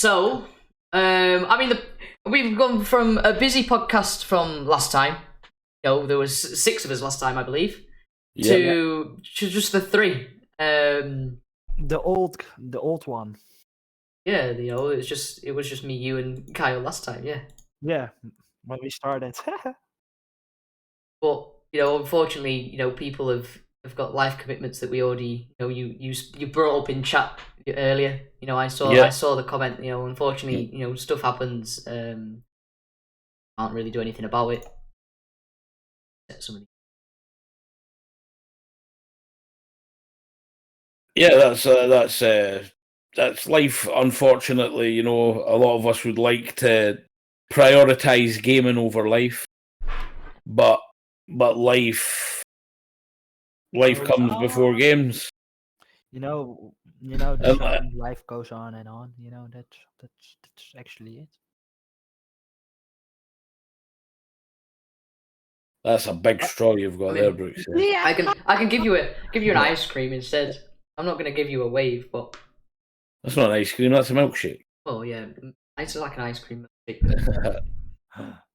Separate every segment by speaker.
Speaker 1: So, I mean, we've gone from a busy podcast from last time. There was 6 of us last time, I believe, to just the 3.
Speaker 2: The old one.
Speaker 1: Yeah, it was just me, you, and Kyle last time. Yeah.
Speaker 2: Yeah, when we started.
Speaker 1: But unfortunately, people have got life commitments that we already, you brought up in chat earlier. I saw the comment. Unfortunately, stuff happens. Can't really do anything about it.
Speaker 3: Yeah, that's life. Unfortunately, a lot of us would like to prioritize gaming over life, but life comes before games.
Speaker 2: The saying, life goes on and on. That's actually it.
Speaker 3: That's a big straw you've got there, Brooks.
Speaker 1: Yeah. I can give you an ice cream instead. I'm not going to give you a wave, but
Speaker 3: that's not an ice cream. That's a milkshake.
Speaker 1: Oh yeah, it's like an ice cream milkshake.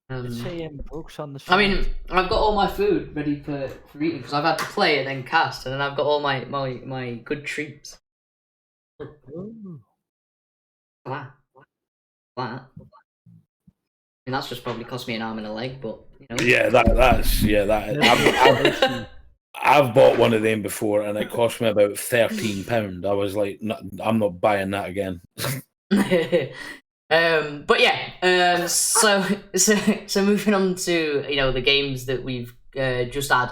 Speaker 2: It's saying Brooks on the
Speaker 1: side. I mean, I've got all my food ready for eating because I've had to play and then cast, and then I've got all my good treats.
Speaker 2: Ooh.
Speaker 1: That. I mean, that's just probably cost me an arm and a leg, but
Speaker 3: Yeah, I've bought one of them before, and it cost me about £13. I was like, I'm not buying that again.
Speaker 1: But yeah, so moving on to the games that we've just had.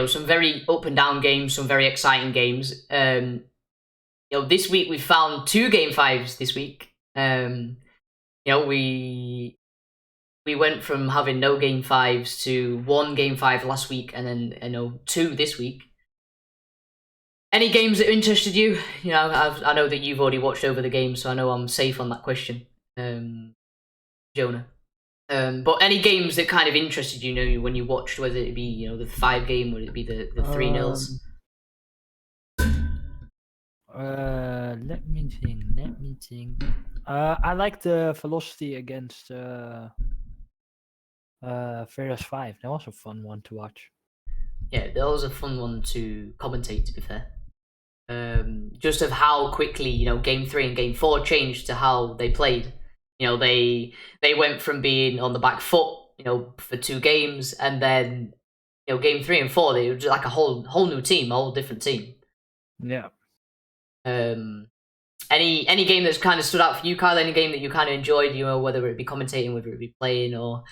Speaker 1: Some very up and down games, some very exciting games. This week we found 2 Game 5s this week. We went from having no Game 5s to 1 Game 5 last week, and then 2 this week. Any games that interested you? I know that you've already watched over the game, so I know I'm safe on that question, Jonah. But any games that kind of interested you, when you watched, whether it be the 5 game, would it be the 3-0s?
Speaker 2: Let me think. I like the velocity against Ferris 5. That was a fun one to watch.
Speaker 1: Yeah, that was a fun one to commentate, to be fair. Just of how quickly Game 3 and Game 4 changed to how they played. They went from being on the back foot for 2 games, and then Game 3 and 4 they were just like a whole new team, a whole different team.
Speaker 2: Yeah.
Speaker 1: Any game that's kind of stood out for you, Kyle? Any game that you kind of enjoyed? Whether it be commentating, whether it be playing, or.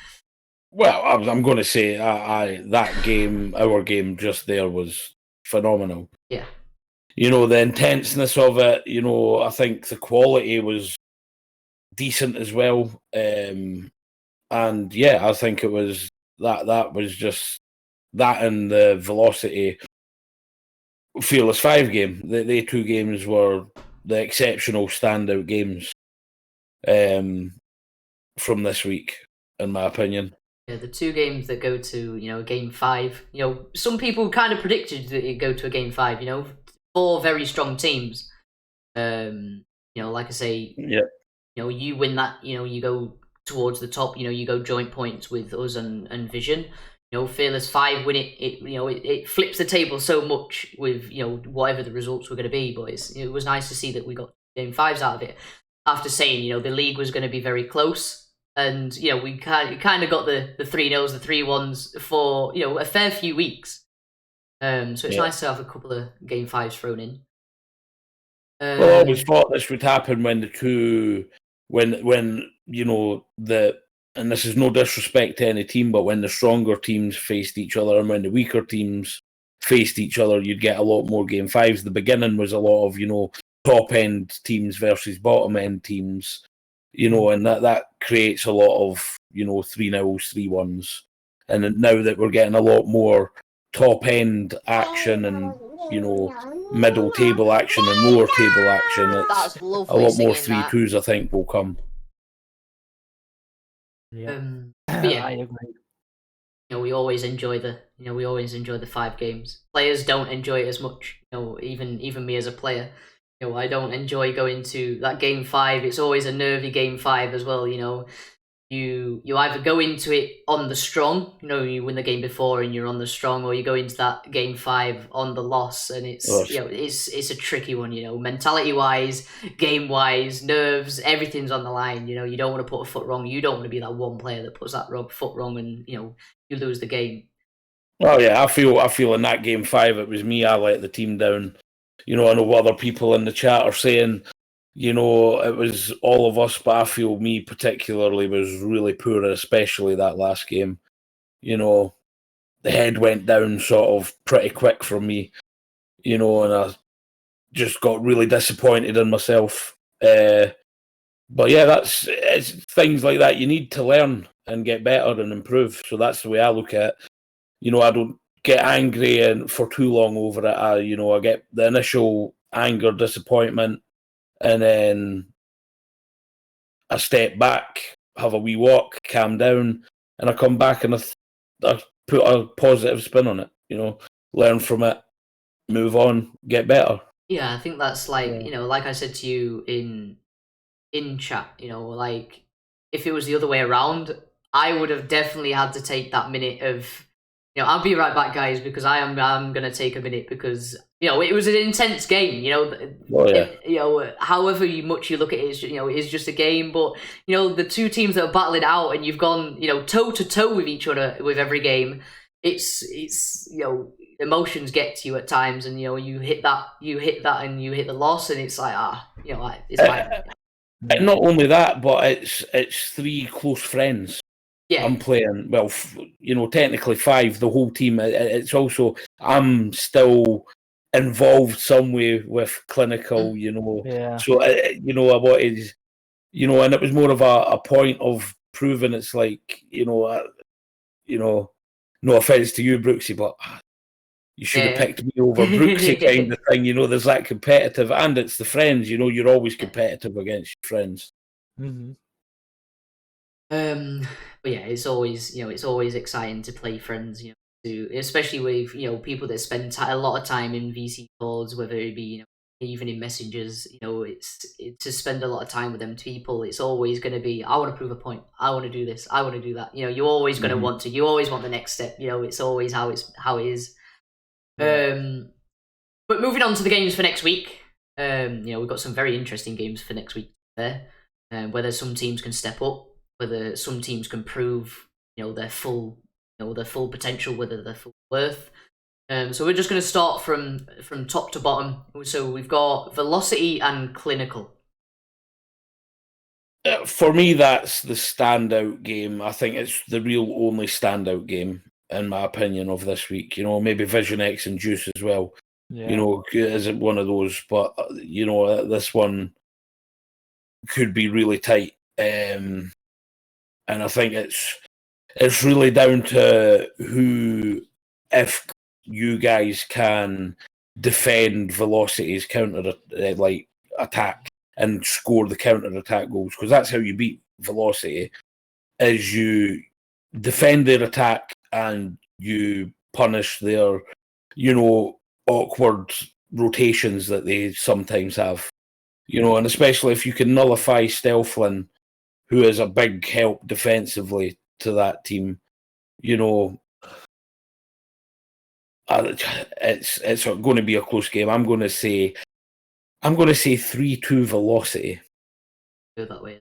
Speaker 3: Well, I'm going to say that game, our game just there, was phenomenal.
Speaker 1: Yeah.
Speaker 3: The intenseness of it. I think the quality was decent as well. And yeah, I think it was that was just that, and the velocity Fearless 5 game. They 2 games were the exceptional standout games from this week, in my opinion.
Speaker 1: Yeah, the 2 games that go to Game 5. Some people kind of predicted that it'd go to a Game 5. 4 very strong teams. Like I say,
Speaker 3: yeah.
Speaker 1: You win that. You go towards the top. You go joint points with us and Vision. Fearless 5 win it. It flips the table so much with whatever the results were going to be. But it was nice to see that we got Game 5s out of it. After saying the league was going to be very close. And we kind of got the 3-0s, the 3-1s for a fair few weeks. So it's nice to have a couple of Game 5s thrown in.
Speaker 3: Well, I always thought this would happen when the 2, when and this is no disrespect to any team, but when the stronger teams faced each other and when the weaker teams faced each other, you'd get a lot more Game 5s. The beginning was a lot of top end teams versus bottom end teams. And that creates a lot of 3-0s, 3-1s, and now that we're getting a lot more top end action and middle table action and lower table action, it's a lot more 3-2s. I think will come.
Speaker 2: Yeah,
Speaker 1: yeah.
Speaker 2: I agree.
Speaker 1: We always enjoy the 5 games. Players don't enjoy it as much. Even me as a player. I don't enjoy going to that game 5. It's always a nervy game 5 as well. You either go into it on the strong, you win the game before and you're on the strong, or you go into that game 5 on the loss, and it's it's a tricky one. Mentality wise, game wise, nerves, everything's on the line. You don't want to put a foot wrong. You don't want to be that one player that puts that foot wrong, and you lose the game.
Speaker 3: Oh yeah, I feel in that game 5 it was me. I let the team down. I know what other people in the chat are saying. It was all of us, but I feel me particularly was really poor, especially that last game. The head went down sort of pretty quick from me. And I just got really disappointed in myself. But yeah, it's things like that. You need to learn and get better and improve. So that's the way I look at it. I don't get angry and for too long over it. I get the initial anger, disappointment, and then I step back, have a wee walk, calm down, and I come back and I put a positive spin on it. Learn from it, move on, get better.
Speaker 1: Yeah, I think that's like like I said to you in chat. Like if it was the other way around, I would have definitely had to take that minute of. I'll be right back, guys, because I'm gonna take a minute because it was an intense game. However much you look at it, it's just a game. But the two teams that are battling out, and you've gone toe to toe with each other with every game. It's emotions get to you at times, and you hit that, and you hit the loss, and it's like it's like.
Speaker 3: Not only that, but it's 3 close friends.
Speaker 1: Yeah.
Speaker 3: I'm playing, well, technically 5, the whole team. It's also, I'm still involved some way with clinical,
Speaker 2: Yeah.
Speaker 3: So, I wanted, and it was more of a point of proving it's like, no offense to you, Brooksie, but you should have picked me over Brooksy kind of thing. There's that competitive, and it's the friends, you're always competitive against your friends.
Speaker 2: Mm-hmm.
Speaker 1: But yeah, it's always exciting to play friends, especially with people that spend a lot of time in VC calls, whether it be even in messengers. It's to spend a lot of time with them people. It's always going to be, I want to prove a point, I want to do this, I want to do that. You're always going to you always want the next step. It's always how it is. Yeah. But moving on to the games for next week. We've got some very interesting games for next week there. Whether some teams can step up, whether some teams can prove their full potential, whether their full worth. So we're just going to start from top to bottom. So we've got velocity and clinical.
Speaker 3: For me, that's the standout game. I think it's the real only standout game, in my opinion, of this week. Maybe Vision X and Juice as well. Yeah. Isn't one of those, but this one could be really tight. And I think it's really down to who, if you guys can defend Velocity's counter attack and score the counter attack goals, because that's how you beat Velocity, is you defend their attack and you punish their awkward rotations that they sometimes have. And especially if you can nullify Stealthlin, who is a big help defensively to that team, it's going to be a close game. I'm going to say 3-2 Velocity.
Speaker 1: Go that way.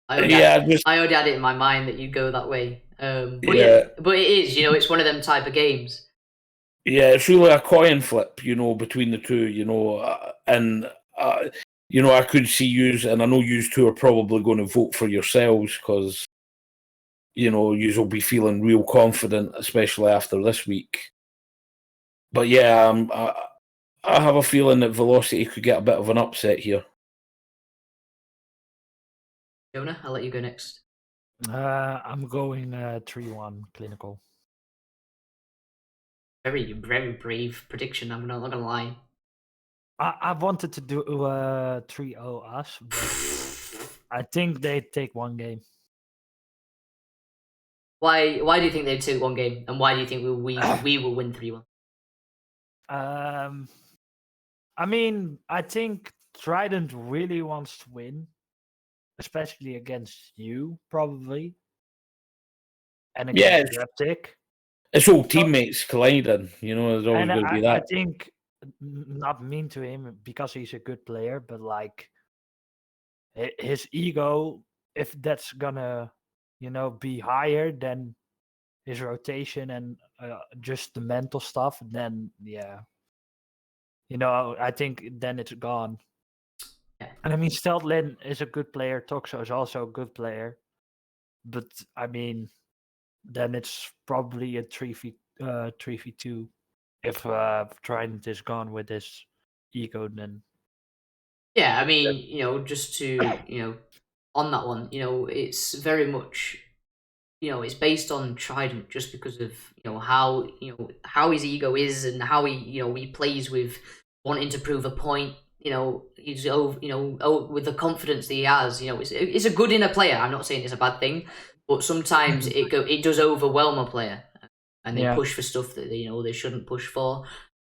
Speaker 1: I already had it in my mind that you'd go that way. But it is, it's one of them type of games.
Speaker 3: Yeah, it's really a coin flip, between the two, and I could see yous, and I know yous two are probably going to vote for yourselves because, yous will be feeling real confident, especially after this week. But yeah, I have a feeling that Velocity could get a bit of an upset here.
Speaker 1: Jonah, I'll let you go next.
Speaker 2: I'm going 3-1 clinical.
Speaker 1: Very, very brave prediction. I'm not gonna lie.
Speaker 2: I wanted to do 3-0 us, but I think they take one game.
Speaker 1: Why do you think they take one game, and why do you think we will win 3-1?
Speaker 2: I mean, I think Trident really wants to win, especially against you, probably, and
Speaker 3: Yeah,
Speaker 2: against Reptic.
Speaker 3: it's all teammates colliding. You know, there's always
Speaker 2: And
Speaker 3: going to be
Speaker 2: I
Speaker 3: that.
Speaker 2: think, not mean to him because he's a good player, but like his ego, if that's gonna, be higher than his rotation and just the mental stuff, then yeah, I think then it's gone. And I mean, Steltlin is a good player. Toxo is also a good player, but I mean, then it's probably a 3v2 if Trident is gone with his ego. Then
Speaker 1: Yeah, I mean, just to, on that one, it's very much, it's based on Trident just because of, how his ego is and how he plays with wanting to prove a point. He's with the confidence that he has. It's a good inner player. I'm not saying it's a bad thing, but sometimes it does overwhelm a player, and they push for stuff that they shouldn't push for.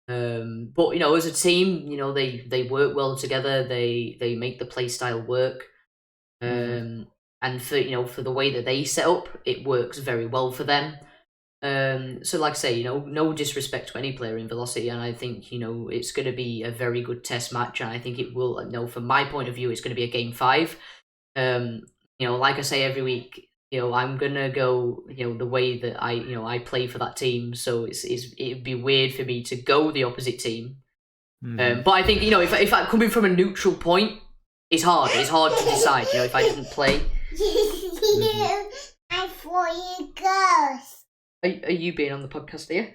Speaker 1: But as a team, they work well together. They make the play style work. And for the way that they set up, it works very well for them. So like I say, no disrespect to any player in Velocity, and I think it's going to be a very good test match, and I think it will. From my point of view, it's going to be a game 5. Like I say every week, I'm gonna go the way that I play for that team. So it'd be weird for me to go the opposite team. But I think if I'm coming from a neutral point, it's hard. It's hard to decide. If I didn't play.
Speaker 4: I thought you girls.
Speaker 1: Are you being on the podcast here?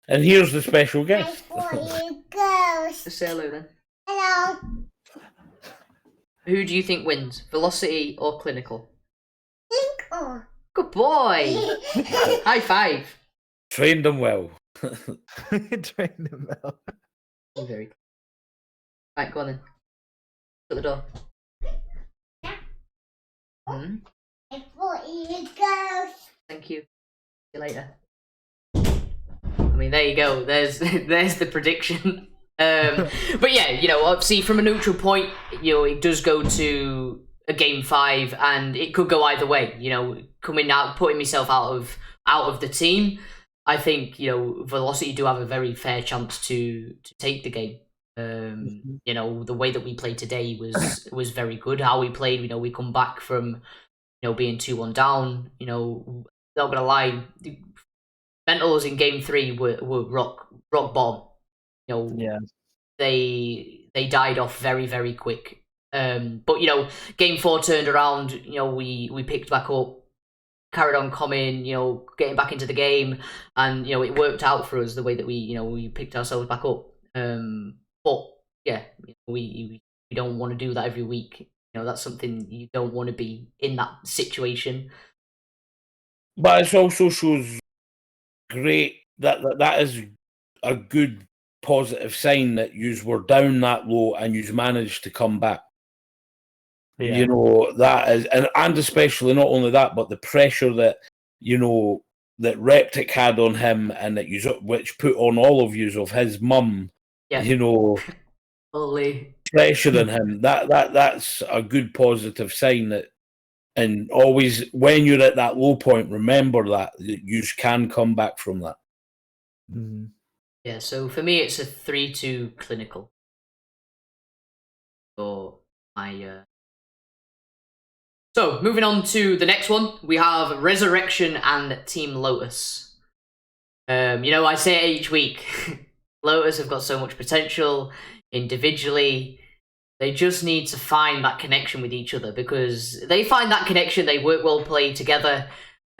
Speaker 3: And here's the special
Speaker 4: I
Speaker 3: guest.
Speaker 4: thought you girls.
Speaker 1: Say hello then.
Speaker 4: Hello.
Speaker 1: Who do you think wins, Velocity or Clinical?
Speaker 4: Oh.
Speaker 1: Good boy. High five.
Speaker 3: Trained them well.
Speaker 2: train him well.
Speaker 1: Very good. Right, go on then. Shut the door.
Speaker 4: I thought you girls.
Speaker 1: Thank you. See you later. I mean, there you go. There's the prediction. But yeah, obviously from a neutral point, it does go to a game 5, and it could go either way. Coming out, putting myself out of the team, I think Velocity do have a very fair chance to take the game. The way that we played today was very good. How we played, we come back from being 2-1 down. Not gonna lie, Mentals in game 3 were rock bottom.
Speaker 2: Yeah.
Speaker 1: They died off very, very quick. But game 4 turned around. We picked back up, carried on coming. Getting back into the game, and it worked out for us the way that we picked ourselves back up. But yeah, we don't want to do that every week. That's something you don't want to be in that situation.
Speaker 3: But it also shows great that is a good positive sign that yous were down that low and yous managed to come back.
Speaker 2: Yeah.
Speaker 3: That is, and especially not only that, but the pressure that that Reptic had on him, and that which put on all of yous of his mum.
Speaker 1: Yeah. Holy.
Speaker 3: Pressuring him. That's a good positive sign that. And always, when you're at that low point, remember that you can come back from that.
Speaker 2: Mm-hmm.
Speaker 1: Yeah, so for me, it's a 3-2 Clinical. So So moving on to the next one, we have Resurrection and Team Lotus. I say it each week. Lotus have got so much potential individually. They just need to find that connection with each other, because they find that connection, they work well played together.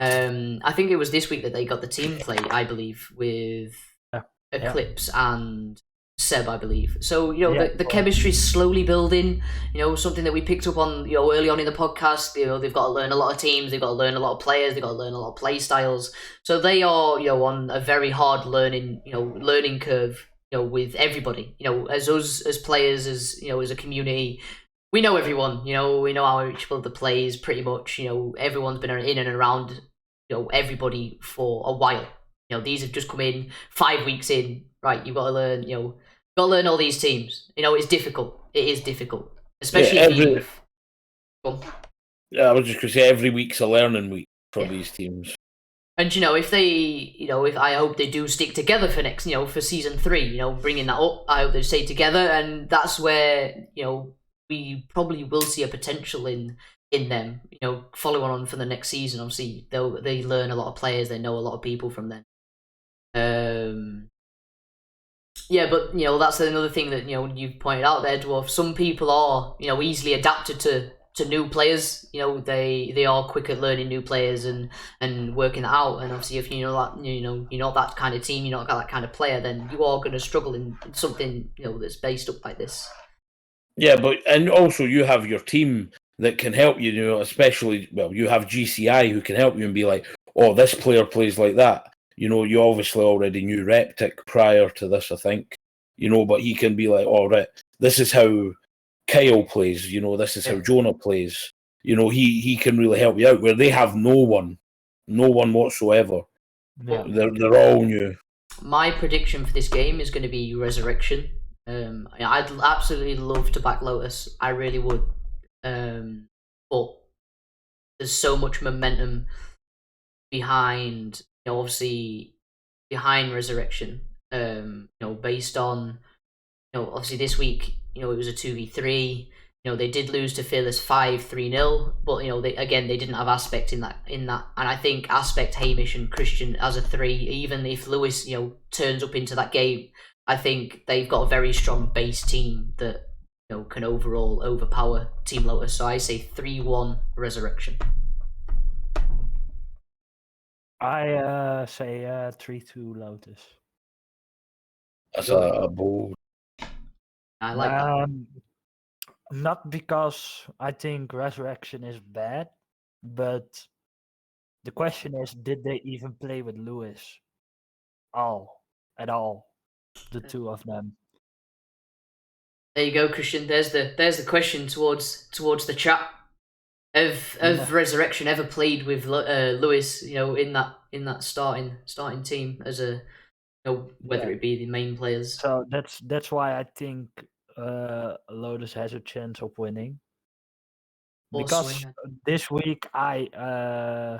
Speaker 1: I think it was this week that they got the team play, I believe, with Eclipse and Seb, I believe. So, the chemistry is slowly building, something that we picked up on, early on in the podcast. They've got to learn a lot of teams, they've got to learn a lot of players, they've got to learn a lot of play styles. So they are, on a very hard learning curve. With everybody, as us as players, as as a community, we know everyone. We know how each other plays pretty much. Everyone's been in and around everybody for a while. These have just come in 5 weeks in. Right, you've got to learn Got to learn all these teams. It's difficult. It is difficult, especially
Speaker 3: every-
Speaker 1: Go on.
Speaker 3: I was just going to say every week's a learning week for these teams.
Speaker 1: And if they, if I hope they do stick together for next, for season 3, bringing that up, I hope they stay together, and that's where we probably will see a potential in them. Following on for the next season, obviously they learn a lot of players, they know a lot of people from them. Yeah, but that's another thing that you've pointed out there, Dwarf. Some people are easily adapted to new players. They are quick at learning new players and working that out. And obviously, if you're not that kind of team, you're not that kind of player, then you are going to struggle in something that's based up like this.
Speaker 3: Yeah, and also you have your team that can help you. Especially you have GCI who can help you and be like, oh, this player plays like that. You obviously already knew Reptic prior to this, I think. But he can be like, all right, this is how Kyle plays, this is how Jonah plays. He can really help you out, where they have no one whatsoever.
Speaker 2: Yeah.
Speaker 3: They're all new.
Speaker 1: My prediction for this game is going to be Resurrection. I'd absolutely love to back Lotus. I really would. But there's so much momentum behind, obviously behind Resurrection. Based on, obviously this week, it was a 2v3. They did lose to Fearless 5-3-0, but they didn't have Aspect in that. And I think Aspect, Hamish, and Christian as a 3, even if Lewis turns up into that game, I think they've got a very strong base team that can overall overpower Team Lotus. So I say 3-1 Resurrection.
Speaker 2: I say 3-2 Lotus.
Speaker 3: That's a bold.
Speaker 1: I like that.
Speaker 2: Not because I think Resurrection is bad, but the question is, did they even play with Lewis? At all? The two of them.
Speaker 1: There you go, Christian. There's the question towards the chat. Have Resurrection ever played with Lewis? In that starting team as a whether it be the main players.
Speaker 2: So that's why I think Lotus has a chance of winning. Because this week I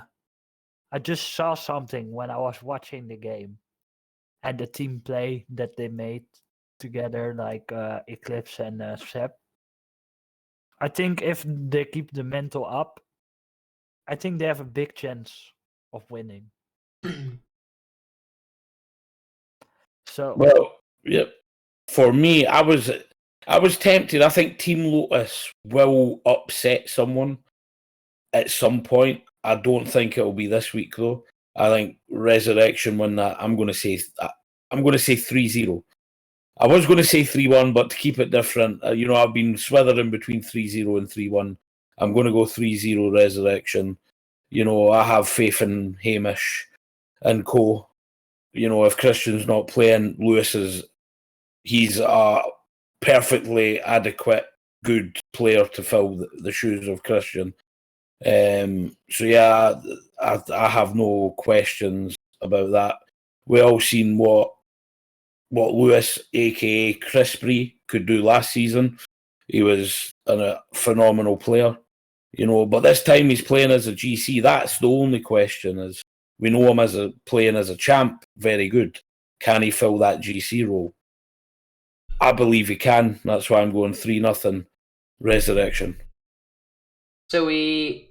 Speaker 2: just saw something when I was watching the game, and the team play that they made together, like Eclipse and Sep. I think if they keep the mental up, I think they have a big chance of winning.
Speaker 3: For me, I was tempted. I think Team Lotus will upset someone at some point. I don't think it'll be this week though. I think Resurrection win that. I'm going to say 3-0. I was going to say 3-1, but to keep it different, I've been swithering between 3-0 and 3-1. I'm going to go 3-0 Resurrection. I have faith in Hamish and co. If Christian's not playing, he's a perfectly adequate, good player to fill the shoes of Christian. So yeah, I have no questions about that. We all seen what Lewis, aka Crispy, could do last season. He was a phenomenal player, but this time he's playing as a GC. That's the only question. Is we know him playing as a champ, very good. Can he fill that GC role? I believe he can. That's why I'm going 3-0 Resurrection.
Speaker 1: So we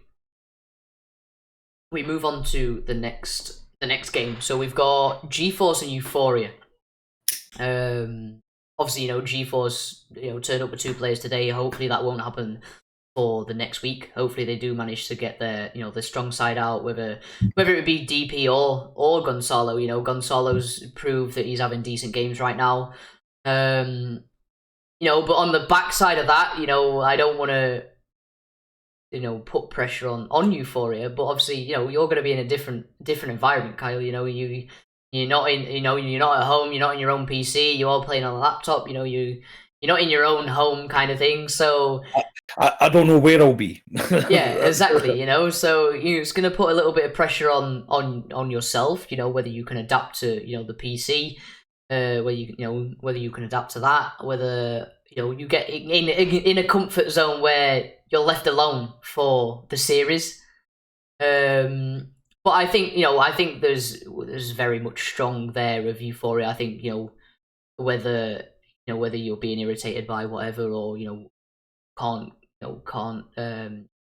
Speaker 1: move on to the next game. So we've got GeForce and Euphoria. Obviously, GeForce, turned up with 2 players today. Hopefully that won't happen for the next week. Hopefully they do manage to get their strong side out, whether it be DP or Gonzalo. Gonzalo's proved that he's having decent games right now. But on the backside of that, I don't want to put pressure on Euphoria, but obviously, you're going to be in a different environment, Kyle. You're not you're not at home, you're not in your own PC, you're all playing on a laptop, you're not in your own home kind of thing, so
Speaker 3: I don't know where I'll be.
Speaker 1: Yeah, exactly, so it's going to put a little bit of pressure on yourself, whether you can adapt to, the PC. whether you can adapt to that, whether you get in a comfort zone where you're left alone for the series. But I think there's very much strong there of euphoria. I think whether you're being irritated by whatever, or can't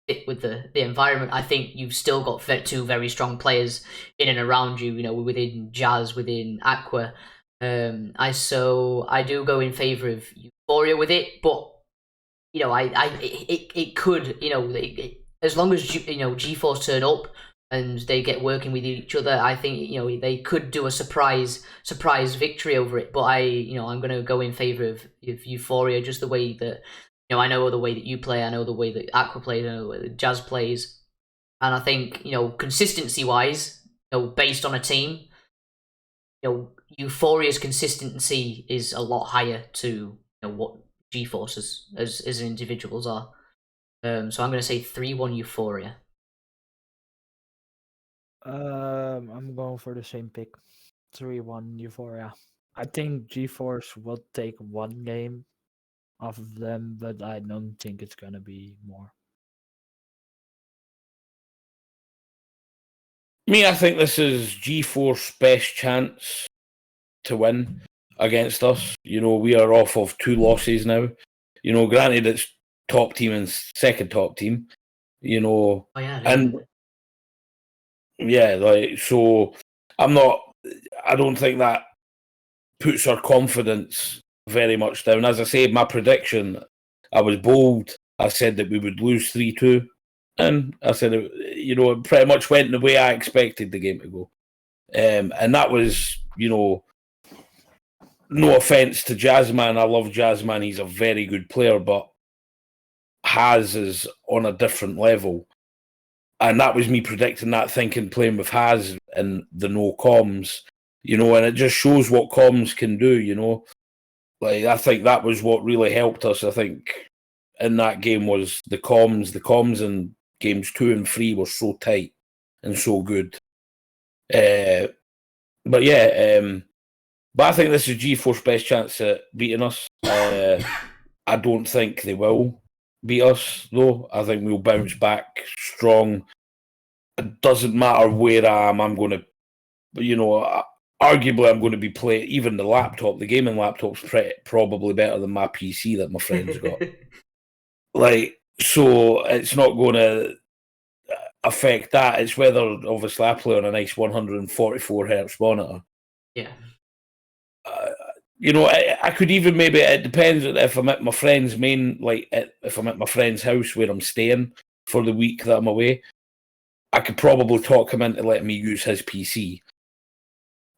Speaker 1: fit with the environment. I think you've still got two very strong players in and around you. Within Jazz, within Aqua. I do go in favor of euphoria with it, but it could as long as GeForce turn up and they get working with each other, I think they could do a surprise victory over it. But I'm going to go in favor of euphoria, just the way that I know the way that you play, I know the way that Aqua plays, I know the way that Jazz plays, and I think consistency wise, based on a team, Euphoria's consistency is a lot higher to what GeForce as individuals are. So I'm going to say 3-1 Euphoria.
Speaker 2: I'm going for the same pick, 3-1 Euphoria. I think GeForce will take one game off of them, but I don't think it's gonna be more.
Speaker 3: I think this is GeForce's best chance to win against us. We are off of 2 losses now. Granted, it's top team and second top team.
Speaker 1: Oh yeah,
Speaker 3: and so I don't think that puts our confidence very much down. As I said, my prediction, I was bold. I said that we would lose 3-2. And I said, it pretty much went the way I expected the game to go. And that was, no offence to Jazzman. I love Jazzman. He's a very good player, but Haz is on a different level. And that was me predicting that, thinking playing with Haz and the no comms, and it just shows what comms can do, I think that was what really helped us. I think in that game was the comms. The comms in games 2 and 3 were so tight and so good. But I think this is GeForce's best chance at beating us. I don't think they will beat us, though. I think we'll bounce back strong. It doesn't matter where I am. I'm going to, arguably I'm going to be playing, even the gaming laptop's probably better than my PC that my friend's got. So it's not going to affect that. It's whether, obviously, I play on a nice 144 hertz monitor.
Speaker 1: Yeah.
Speaker 3: I could even maybe, it depends if I'm at my friend's if I'm at my friend's house where I'm staying for the week that I'm away, I could probably talk him into letting me use his PC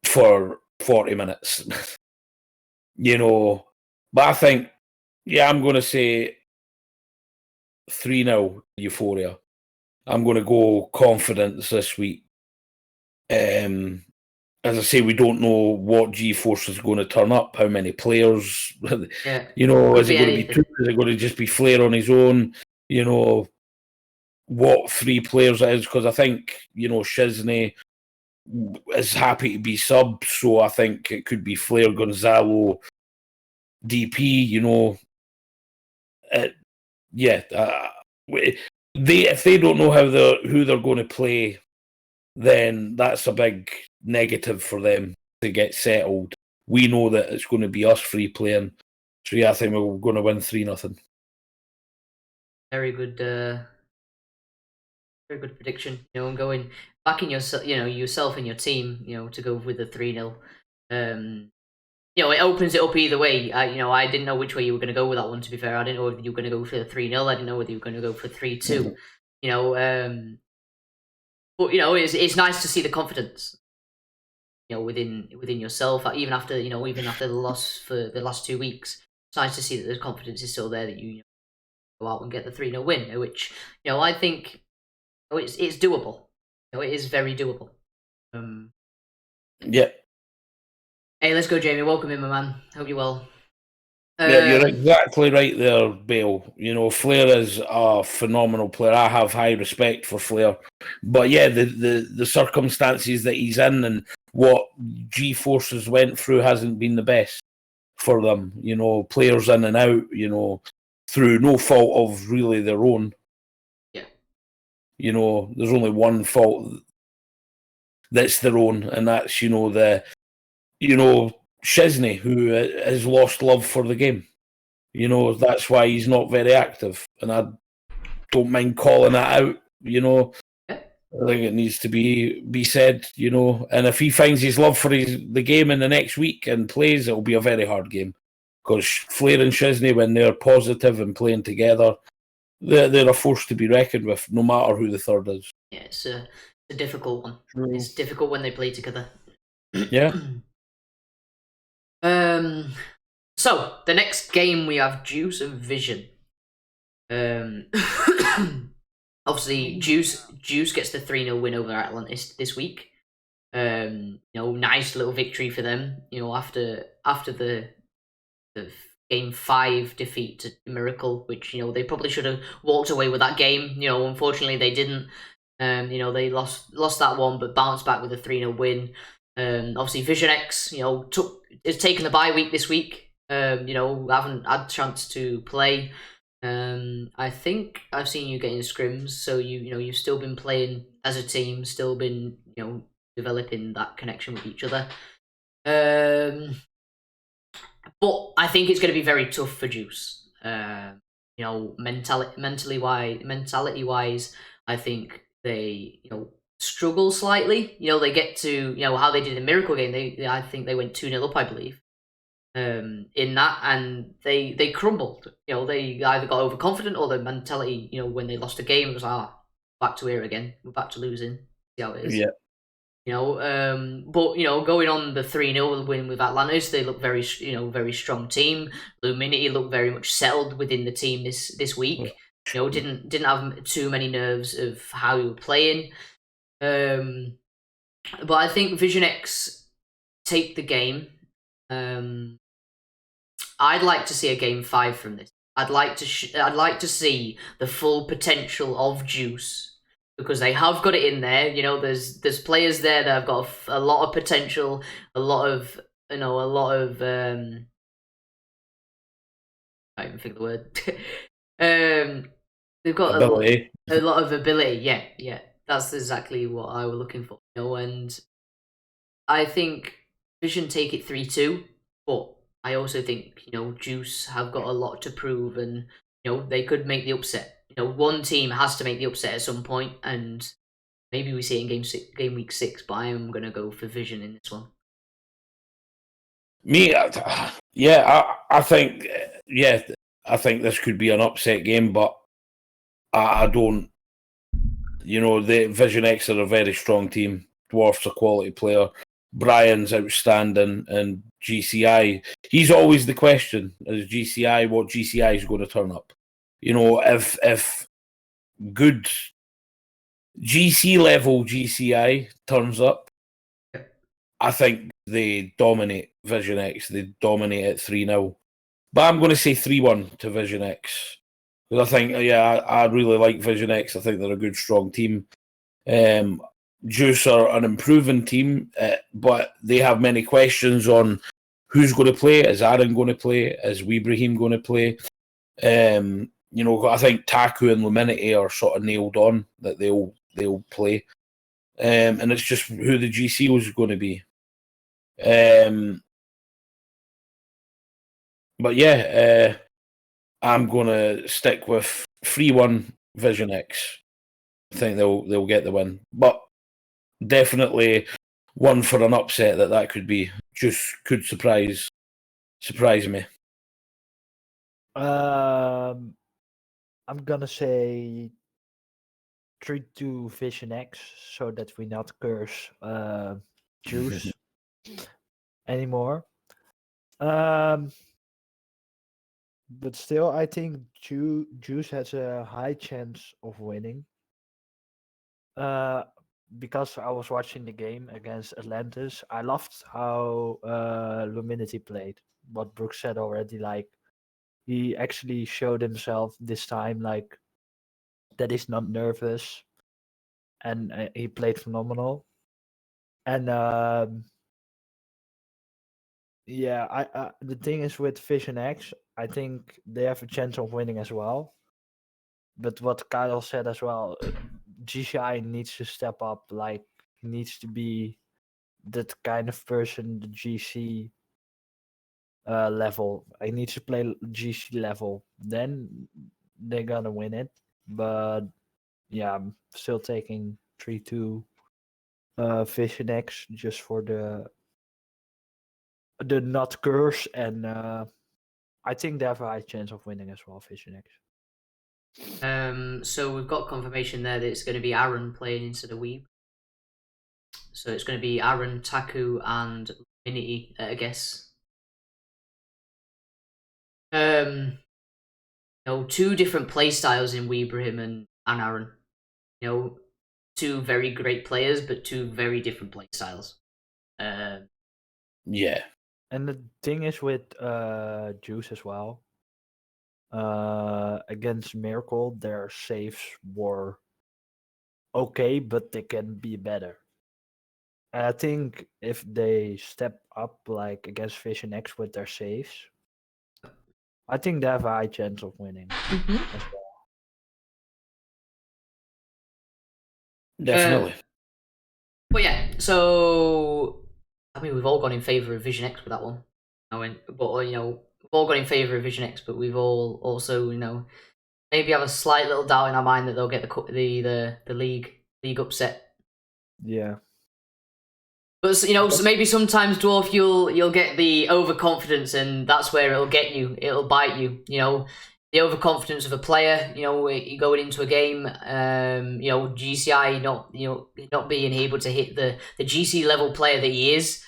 Speaker 3: for 40 minutes. But I think, I'm going to say 3-0 Euphoria. I'm going to go confidence this week. As I say, we don't know what GeForce is going to turn up, how many players.
Speaker 1: Yeah.
Speaker 3: Is it going to be 2? Is it going to just be Flair on his own? What 3 players it is? Because I think, Shizney is happy to be sub, so I think it could be Flair, Gonzalo, DP, if they don't know who they're going to play, then that's a big negative for them to get settled. We know that it's going to be us free playing. So I think we're going to win 3-0.
Speaker 1: Very good prediction. I'm going back in yourself and your team, to go with the 3-0. It opens it up either way. I didn't know which way you were going to go with that one, to be fair. I didn't know whether you were going to go for the 3-0. I didn't know whether you were going to go for 3-2. But it's nice to see the confidence, within yourself. Even after the loss for the last 2 weeks, it's nice to see that the confidence is still there, that you go out and get the 3-0 win, which I think it's doable. It is very doable.
Speaker 3: Yeah.
Speaker 1: Hey, let's go, Jamie. Welcome in, my man. Hope you're well.
Speaker 3: Yeah, you're exactly right there, Bale. Flair is a phenomenal player. I have high respect for Flair. But yeah, the circumstances that he's in and what G-Forces went through hasn't been the best for them. Players in and out, through no fault of really their own.
Speaker 1: Yeah.
Speaker 3: There's only one fault that's their own, and that's, Chesney, who has lost love for the game. That's why he's not very active, and I don't mind calling that out. I think it needs to be said. And if he finds his love for the game in the next week and plays, it'll be a very hard game, because Flair and Chesney, when they're positive and playing together, they're a force to be reckoned with, no matter who the third is.
Speaker 1: Yeah, it's a difficult one.
Speaker 2: True.
Speaker 1: It's difficult when they play together.
Speaker 3: Yeah.
Speaker 1: So the next game we have Juice and Vision. Obviously, Juice gets the 3-0 win over Atlantis this week. Nice little victory for them. After the game 5 defeat to Miracle, which they probably should have walked away with that game. Unfortunately they didn't. They lost that one, but bounced back with a 3-0 win. Obviously Vision X, is taking the bye week this week. Haven't had a chance to play. I think I've seen you getting scrims, so you've still been playing as a team, still been developing that connection with each other. But I think it's going to be very tough for Juice. Mentality wise, I think they struggle slightly. They get to how they did the Miracle game. I think they went 2-0 up, I believe. In that, and they crumbled. They either got overconfident, or their mentality, when they lost a game, it was back to here again. We're back to losing. See how it is.
Speaker 3: Yeah.
Speaker 1: But going on the 3-0 win with Atlantis, they look very strong team. Luminity looked very much settled within the team this week. Didn't have too many nerves of how you were playing. But I think Vision X take the game. I'd like to see a game 5 from this. I'd like to see the full potential of Juice, because they have got it in there. There's players there that have got a lot of potential, a lot of I can't even think of the word. They've got
Speaker 3: Ability.
Speaker 1: a lot of ability. Yeah, that's exactly what I was looking for. And I think Vision take it 3-2, but I also think Juice have got a lot to prove, and they could make the upset. One team has to make the upset at some point, and maybe we see it in game week 6. But I am gonna go for Vision in this one.
Speaker 3: Me, I think, I think this could be an upset game, but I don't. The Vision X are a very strong team. Dwarf's a quality player. Brian's outstanding, and GCI. He's always the question: is GCI what GCI is going to turn up? If good GC level GCI turns up, I think they dominate Vision X. They dominate at 3-0. But I'm going to say 3-1 to Vision X, because I think, I really like Vision X. I think they're a good, strong team. Juice are an improving team, but they have many questions on who's going to play. Is Aaron going to play? Is Webrahim going to play? I think Taku and Luminity are sort of nailed on that they'll play, and it's just who the GC was going to be. But I'm going to stick with 3-1 Vision X. I think they'll get the win, but definitely one for an upset that could be. Just could surprise me.
Speaker 2: I'm gonna say 3-2 Vision X, so that we not curse Juice anymore. But still, I think Juice has a high chance of winning. Because I was watching the game against Atlantis, I loved how Luminity played. What Brooks said already, like he actually showed himself this time, like that he's not nervous, and he played phenomenal. And yeah, I the thing is with Vision X, I think they have a chance of winning as well. But what Kyle said as well, GCI needs to step up. Like, needs to be that kind of person, the GC level. I need to play GC level. Then they're gonna win it. But yeah, I'm still taking 3-2 Vision X just for the not curse, and I think they have a high chance of winning as well, Vision X.
Speaker 1: So we've got confirmation there that it's going to be Aaron playing instead of Weeb. So it's going to be Aaron, Taku, and Minity, I guess. Two different play styles in Weebrahim and Aaron. Two very great players, but two very different play styles.
Speaker 3: Yeah.
Speaker 2: And the thing is with Juice as well. Against Miracle, their saves were okay, but they can be better. And I think if they step up like against Vision X with their saves, I think they have a high chance of winning as well.
Speaker 3: Definitely.
Speaker 1: But yeah, so I mean, we've all gone in favour of Vision X with that one. We've all gone in favour of Vision X, but we've all also, maybe have a slight little doubt in our mind that they'll get the league upset.
Speaker 2: Yeah.
Speaker 1: But so maybe sometimes Dwarf you'll get the overconfidence, and that's where it'll get you. It'll bite you. The overconfidence of a player. You going into a game. GCI not being able to hit the GC level player that he is.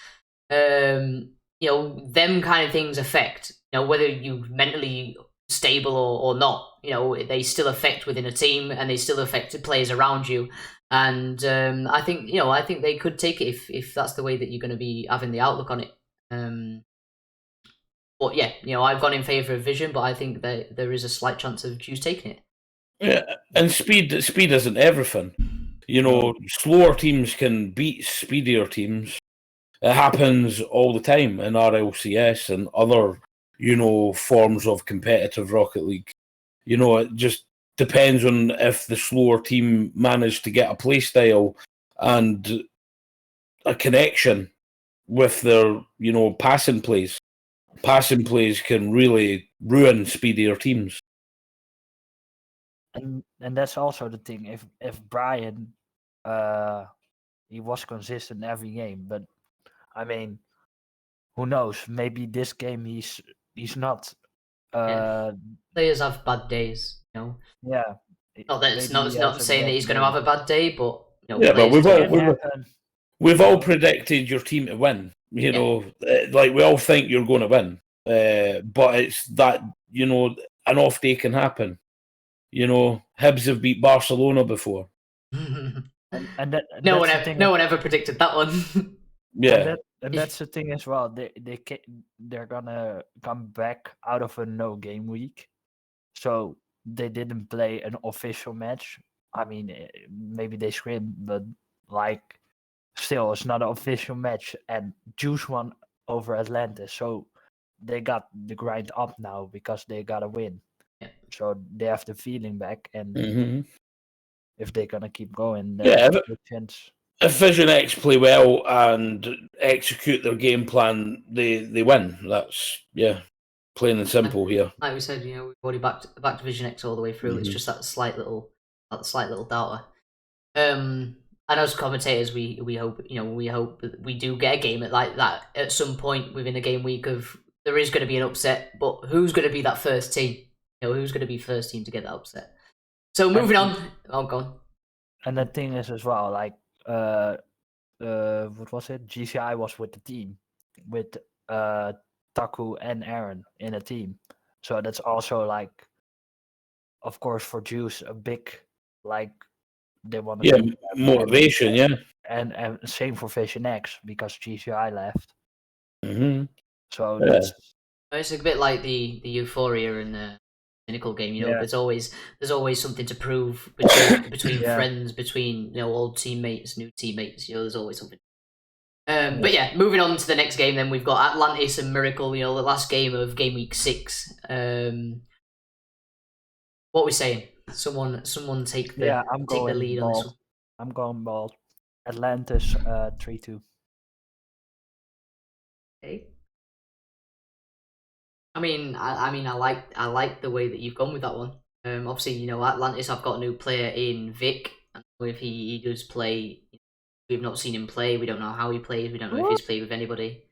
Speaker 1: Them kind of things affect. Whether you mentally stable or not. They still affect within a team, and they still affect the players around you. And I think they could take it if that's the way that you're going to be having the outlook on it. But yeah, I've gone in favour of Vision, but I think that there is a slight chance of Juice taking it.
Speaker 3: Yeah, and speed isn't everything. Slower teams can beat speedier teams. It happens all the time in RLCS and other, forms of competitive Rocket League. It just depends on if the slower team managed to get a play style and a connection with their, passing plays. Passing plays can really ruin speedier teams.
Speaker 2: And that's also the thing. If Brian, he was consistent every game, but I mean, who knows? Maybe this game he's not.
Speaker 1: Players have bad days,
Speaker 2: Yeah.
Speaker 1: Not that it's not saying that he's going to have a bad day, but
Speaker 3: but we've all predicted your team to win. Like we all think you're going to win, but it's that an off day can happen. Hibs have beat Barcelona before.
Speaker 2: and
Speaker 1: no one ever predicted that one.
Speaker 3: Yeah,
Speaker 2: and that's the thing as well. They're gonna come back out of a no game week, so they didn't play an official match. I mean, maybe they scrimmed, but like still, it's not an official match. And Juice won over Atlantis, so they got the grind up now because they got a win.
Speaker 1: Yeah.
Speaker 2: So they have the feeling back, and if they're gonna keep going,
Speaker 3: there's
Speaker 2: a good chance.
Speaker 3: If Vision X play well and execute their game plan, they win. That's plain and simple here.
Speaker 1: Like we said, we've already backed Vision X all the way through. It's just that slight little doubter. And as commentators, we hope that we do get a game like that at some point within a game week. Of there is going to be an upset, but who's going to be that first team? Who's going to be first team to get that upset? So moving on. Oh, go on.
Speaker 2: And the thing is as well, like what was it? GCI was with the team with Taku and Aaron in a team, so that's also like, of course, for Juice a big they want to
Speaker 3: motivation,
Speaker 2: and same for Vision X because GCI left. So
Speaker 1: it's a bit like the Euphoria and the Cynical game. There's always something to prove between friends, between old teammates, new teammates. There's always something. But yeah, moving on to the next game, then we've got Atlantis and Miracle. You know, the last game of game week 6. What are we saying? Someone take the
Speaker 2: I'm
Speaker 1: take the
Speaker 2: going
Speaker 1: lead on this one.
Speaker 2: bald. I'm going bald. Atlantis 3-2.
Speaker 1: Okay. I mean, I like the way that you've gone with that one. Obviously, you know, Atlantis. I've got a new player in Vic. I know if he does play, we've not seen him play. We don't know how he plays. We don't know if he's played with anybody.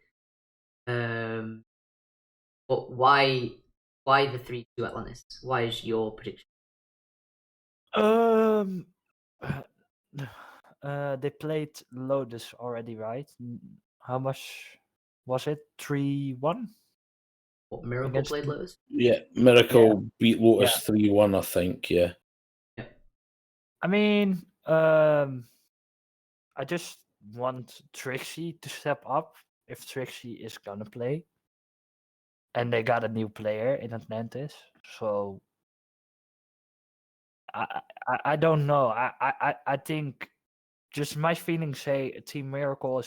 Speaker 1: But why the 3-2 Atlantis? Why is your prediction?
Speaker 2: They played Lotus already, right? How much was it? 3-1?
Speaker 1: What, Miracle
Speaker 2: Against
Speaker 1: played
Speaker 2: the-
Speaker 1: Lotus?
Speaker 3: Yeah, Miracle beat Lotus 3-1, I think. Yeah.
Speaker 2: I mean, I just want Trixie to step up if Trixie is gonna play. And they got a new player in Atlantis, so I don't know. I think just my feelings say Team Miracle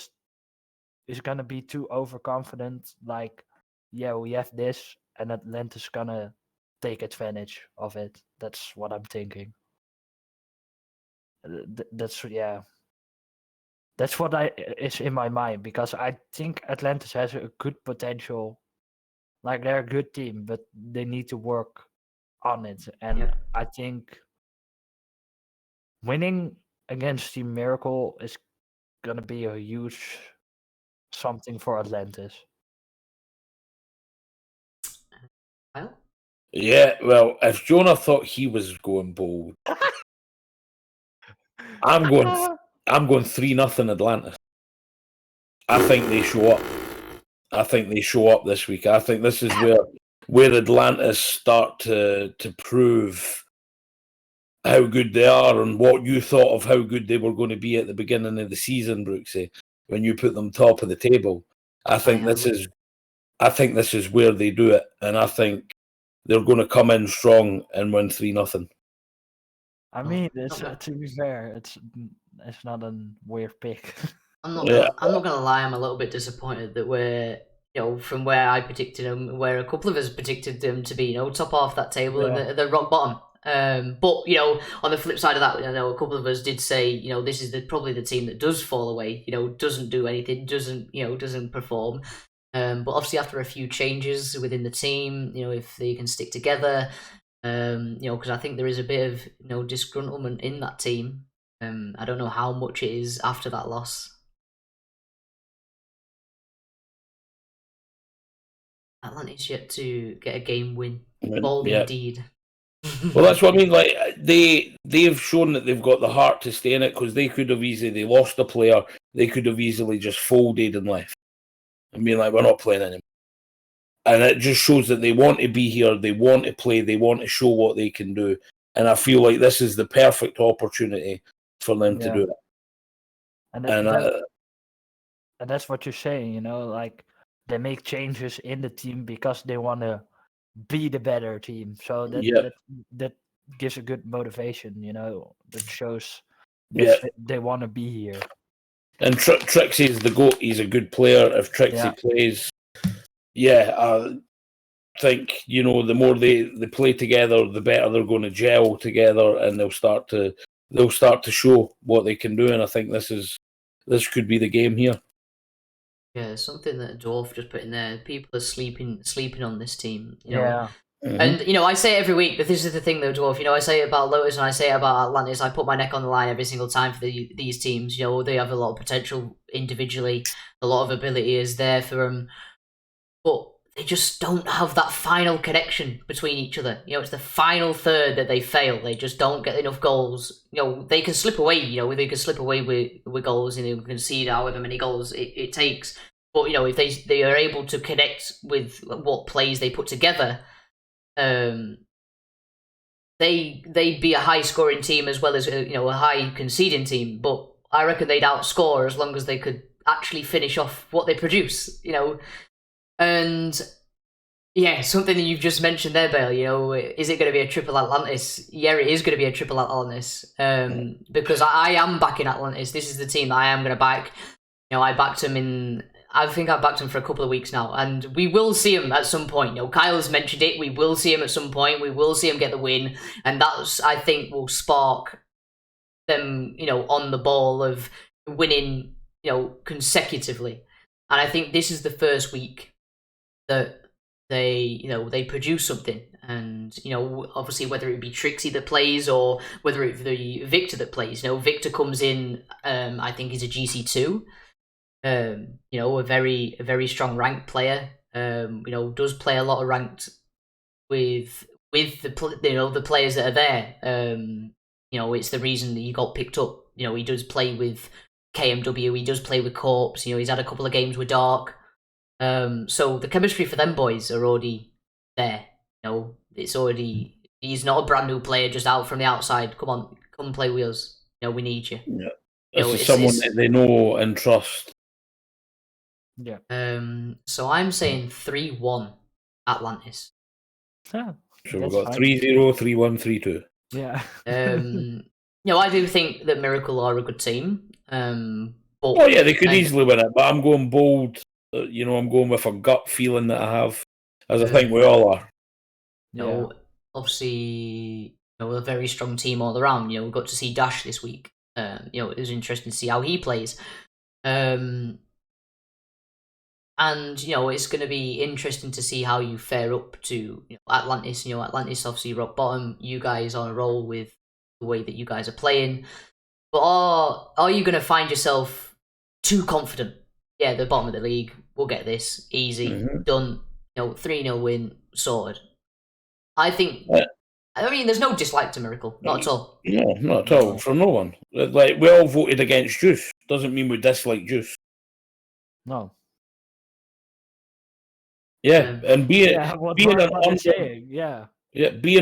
Speaker 2: is gonna be too overconfident. Like, yeah, we have this, and Atlantis gonna take advantage of it. That's what I'm thinking. That's what is in my mind, because I think Atlantis has a good potential. Like, they're a good team, but they need to work on it. And I think winning against Team Miracle is gonna be a huge something for Atlantis.
Speaker 1: Well,
Speaker 3: Yeah, well, if Jonah thought he was going bold, I'm going 3-0 Atlantis. I think they show up. This week. I think this is where Atlantis start to prove how good they are and what you thought of how good they were going to be at the beginning of the season, Brooksy, when you put them top of the table. I think this is where they do it, and I think they're going to come in strong and win 3-0.
Speaker 2: I mean, to be fair, it's not a weird pick.
Speaker 1: I'm not gonna lie. I'm a little bit disappointed that we're, you know, from where I predicted them, where a couple of us predicted them to be, you know, top half that table and the rock bottom. But you know, on the flip side of that, I know a couple of us did say, you know, this is probably the team that does fall away. You know, doesn't do anything, doesn't perform. But obviously, after a few changes within the team, you know, if they can stick together, you know, because I think there is a bit of, you know, disgruntlement in that team. I don't know how much it is after that loss. Atlantis yet to get a game win. Bold indeed.
Speaker 3: Well, that's what I mean. Like, they've shown that they've got the heart to stay in it, because they could have they lost a player, they could have easily just folded and left and been like, we're not playing anymore. And it just shows that they want to be here, they want to play, they want to show what they can do. And I feel like this is the perfect opportunity for them to do it.
Speaker 2: And that's what you're saying, you know, like, they make changes in the team because they want to be the better team. So that gives a good motivation, you know, that shows they want to be here.
Speaker 3: And Trixie's the GOAT. He's a good player. If Trixie plays, I think, you know, the more they play together, the better they're going to gel together, and they'll start to show what they can do. And I think this could be the game here.
Speaker 1: Yeah, something that Dwarf just put in there. People are sleeping on this team. You know?
Speaker 2: Yeah.
Speaker 1: Mm-hmm. And, you know, I say it every week, but this is the thing though, Dwarf. You know, I say it about Lotus and I say it about Atlantis. I put my neck on the line every single time for these teams. You know, they have a lot of potential individually. A lot of ability is there for them. But they just don't have that final connection between each other. You know, it's the final third that they fail. They just don't get enough goals. You know, they can slip away. You know, they can slip away with goals, and they can concede however many goals it takes. But, you know, if they are able to connect with what plays they put together, they'd be a high scoring team as well as a high conceding team. But I reckon they'd outscore as long as they could actually finish off what they produce. You know. And yeah, something that you've just mentioned there, Bale, you know, is it going to be a triple Atlantis? Yeah, it is going to be a triple Atlantis. Because I am backing Atlantis. This is the team that I am going to back. You I backed him in. I think I've backed him for a couple of weeks now, and we will see him at some point. Kyle's mentioned it. We will see him at some point. We will see him get the win, and that's, I think, will spark them, on the ball of winning, consecutively. And I think this is the first week that they produce something. And, obviously whether it be Trixie that plays or whether it be Victor that plays, Victor comes in, I think he's a GC2, a very strong ranked player, does play a lot of ranked with the players that are there. It's the reason that he got picked up. He does play with KMW, he does play with Corpse, he's had a couple of games with Dark. So the chemistry for them boys are already there. It's already, he's not a brand new player just out from the outside. Come play with us. We need you.
Speaker 3: Yeah. This is someone that they know and trust.
Speaker 2: Yeah.
Speaker 1: So I'm saying 3-1 Atlantis.
Speaker 2: Yeah,
Speaker 3: so we've got 3-0, 3-1, 3-2.
Speaker 2: Yeah.
Speaker 1: I do think that Miracle are a good team. But
Speaker 3: oh yeah, they could easily win it, but I'm going bold. I'm going with a gut feeling that I have, as I think we all are.
Speaker 1: Obviously, a very strong team all around. We got to see Dash this week. It was interesting to see how he plays. And it's going to be interesting to see how you fare up to Atlantis. Atlantis obviously rock bottom. You guys on a roll with the way that you guys are playing. But are you going to find yourself too confident? Yeah, the bottom of the league. We'll get this easy, done. 3-0 win, sorted. I think. I mean, there's no dislike to Miracle, not at all.
Speaker 3: No, not at all. From no one. Like, we all voted against Juice. Doesn't mean we dislike Juice.
Speaker 2: No.
Speaker 3: Yeah, and being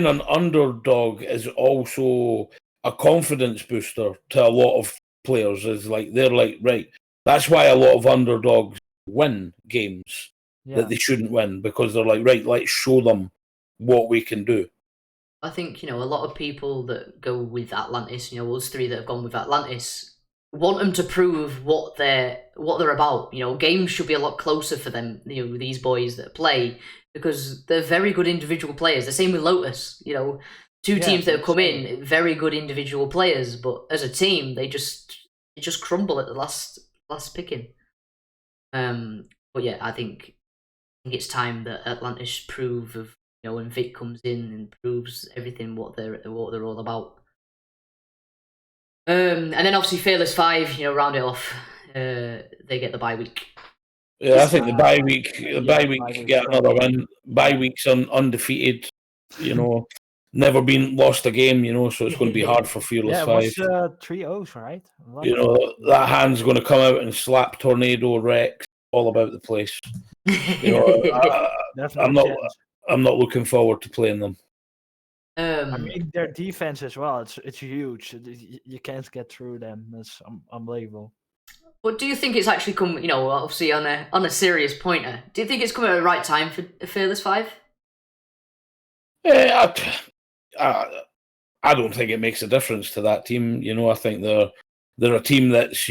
Speaker 3: an underdog is also a confidence booster to a lot of players. Is like they're like, right. That's why a lot of underdogs win games that they shouldn't win, because they're like, right, let's show them what we can do.
Speaker 1: I think, a lot of people that go with Atlantis, us three that have gone with Atlantis, want them to prove what they're about. Games should be a lot closer for them, these boys that play, because they're very good individual players. The same with Lotus, two teams that have come in, very good individual players, but as a team, they just crumble at the last picking. But yeah, I think it's time that Atlantis prove of, when Vic comes in and proves everything what they're all about. And then obviously Fearless 5, round it off. They get the bye week.
Speaker 3: Yeah, I think the bye week get another win. Bye week's undefeated. Never been lost a game. So it's going to be hard for Fearless 5.
Speaker 2: Yeah, it was 3-0s, right?
Speaker 3: That hand's going to come out and slap Tornado, Rex, all about the place. I'm not looking forward to playing them.
Speaker 2: I mean, their defense as well. It's huge. You can't get through them. It's unbelievable.
Speaker 1: But do you think it's actually come? Obviously on a serious pointer. Do you think it's come at the right time for Fearless 5?
Speaker 3: Yeah, I don't think it makes a difference to that team. I think they're a team that's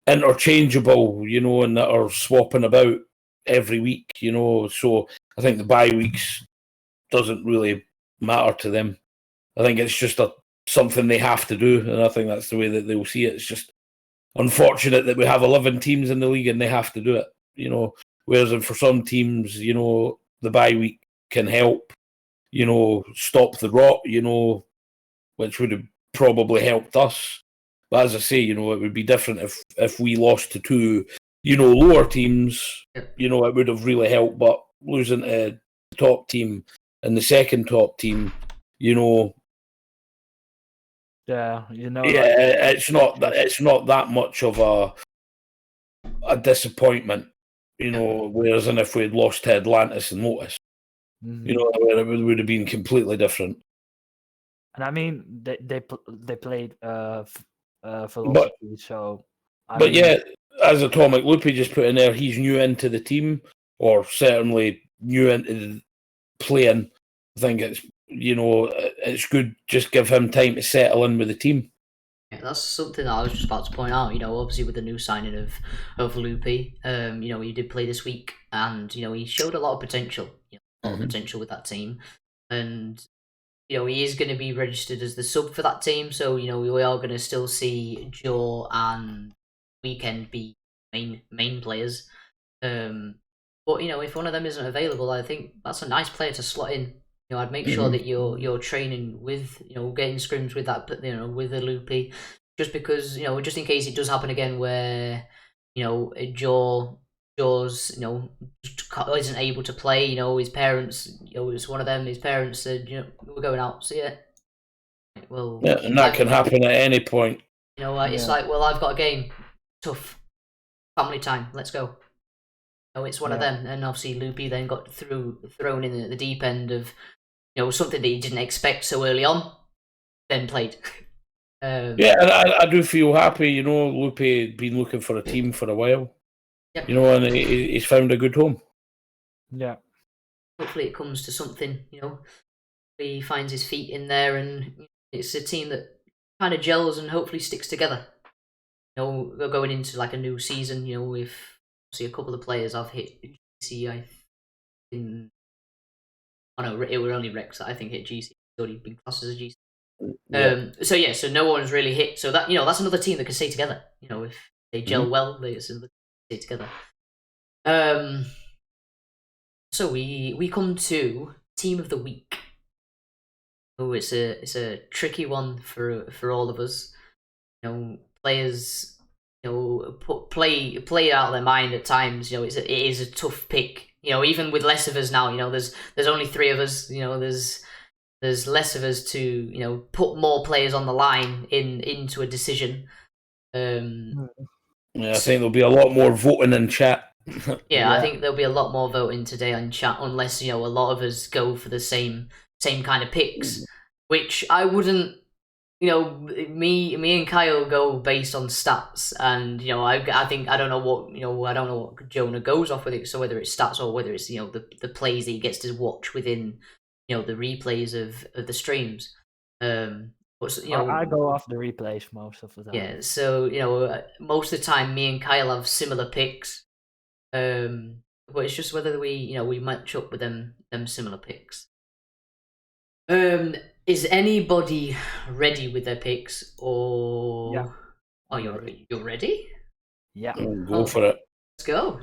Speaker 3: interchangeable. And that are swapping about every week. So I think the bye weeks doesn't really matter to them. I think it's just something they have to do, and I think that's the way that they'll see it. It's just unfortunate that we have 11 teams in the league and they have to do it. Whereas for some teams, the bye week can help, stop the rot, which would have probably helped us. But as I say, it would be different if we lost to two, lower teams. It would have really helped. But losing to the top team and the second top team, it's not that much of a disappointment, whereas if we had lost to Atlantis and Lotus, it would have been completely different.
Speaker 2: And I mean, they played Philosophy, so.
Speaker 3: As Atomic Loopy just put in there, he's new into the team, or certainly new into the playing. I think it's good. Just give him time to settle in with the team.
Speaker 1: That's something that I was just about to point out. Obviously with the new signing of Loopy, he did play this week, and he showed a lot of potential, a lot of potential with that team, and he is going to be registered as the sub for that team. So we are going to still see Joe and Weekend be main players. But if one of them isn't available, I think that's a nice player to slot in. I'd make sure that you're training with getting scrims with that, with the Loopy, just because just in case it does happen again where Joe's isn't able to play. His parents, it's one of them. His parents said, we're going out. See ya. Well,
Speaker 3: yeah, and that can happen at any point.
Speaker 1: It's like, well, I've got a game. Tough. Family time. Let's go. It's one of them, and obviously Loopy then got thrown in at the deep end of something that he didn't expect so early on, then played.
Speaker 3: Yeah, and I do feel happy. Loopy had been looking for a team for a while.
Speaker 1: Yep.
Speaker 3: And he's found a good home.
Speaker 2: Yeah.
Speaker 1: Hopefully it comes to something. He finds his feet in there, and it's a team that kind of gels and hopefully sticks together. They're going into like a new season. With see a couple of players I've hit GC. It were only Rex that I think hit GC. He's already been classed as a GC. Yeah. So no one's really hit. So that that's another team that can stay together. If they gel well, they stay together. So we come to team of the week. Oh, it's a tricky one for all of us. Players play out their mind at times. It is a tough pick. Even with less of us now. There's only 3 of us. There's less of us to put more players on the line into a decision.
Speaker 3: Yeah, I think there'll be a lot more voting in chat.
Speaker 1: Yeah, I think there'll be a lot more voting today on chat, unless a lot of us go for the same kind of picks, which I wouldn't. Me and Kyle go based on stats, and I think I don't know what Jonah goes off with it. So whether it's stats or whether it's the plays that he gets to watch within the replays of the streams.
Speaker 2: I go off the replays most of the time.
Speaker 1: Yeah, so most of the time me and Kyle have similar picks, but it's just whether we match up with them similar picks. Is anybody ready with their picks, or
Speaker 2: Yeah.
Speaker 1: Oh, you're ready?
Speaker 2: Yeah.
Speaker 3: Go for it.
Speaker 1: Let's go.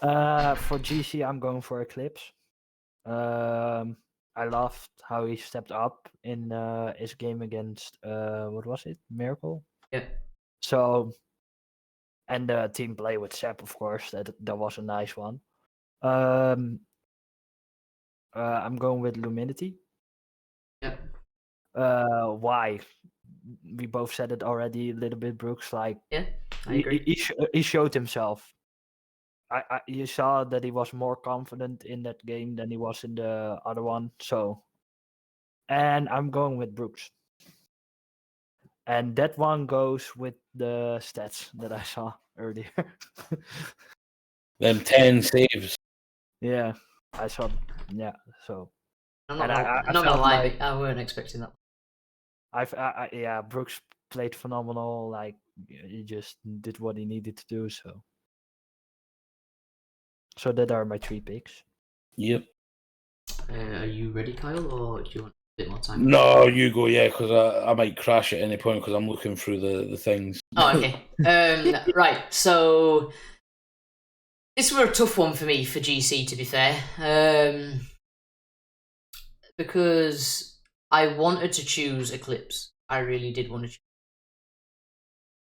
Speaker 2: For GC, I'm going for Eclipse. I loved how he stepped up in his game against what was it? Miracle.
Speaker 1: Yeah.
Speaker 2: So, and the team play with Sep, of course. That was a nice one. I'm going with Luminity.
Speaker 1: Yeah.
Speaker 2: Why? We both said it already a little bit, Brooks. Like,
Speaker 1: Yeah, I agree.
Speaker 2: He showed himself. You saw that he was more confident in that game than he was in the other one. So, and I'm going with Brooks. And that one goes with the stats that I saw earlier.
Speaker 3: Them 10 saves.
Speaker 2: Yeah, I saw. Yeah, so.
Speaker 1: I'm not
Speaker 2: And
Speaker 1: gonna lie,
Speaker 2: like-
Speaker 1: I weren't expecting that.
Speaker 2: Yeah, Brooks played phenomenal. Like, he just did what he needed to do. So that are my 3 picks.
Speaker 3: Yep.
Speaker 1: Are you ready, Kyle, or do you want a bit more time?
Speaker 3: No, you go, yeah, because I might crash at any point because I'm looking through the things.
Speaker 1: Oh, okay. Right, so this were a tough one for me for GC, to be fair, because I wanted to choose Eclipse. I really did want to choose.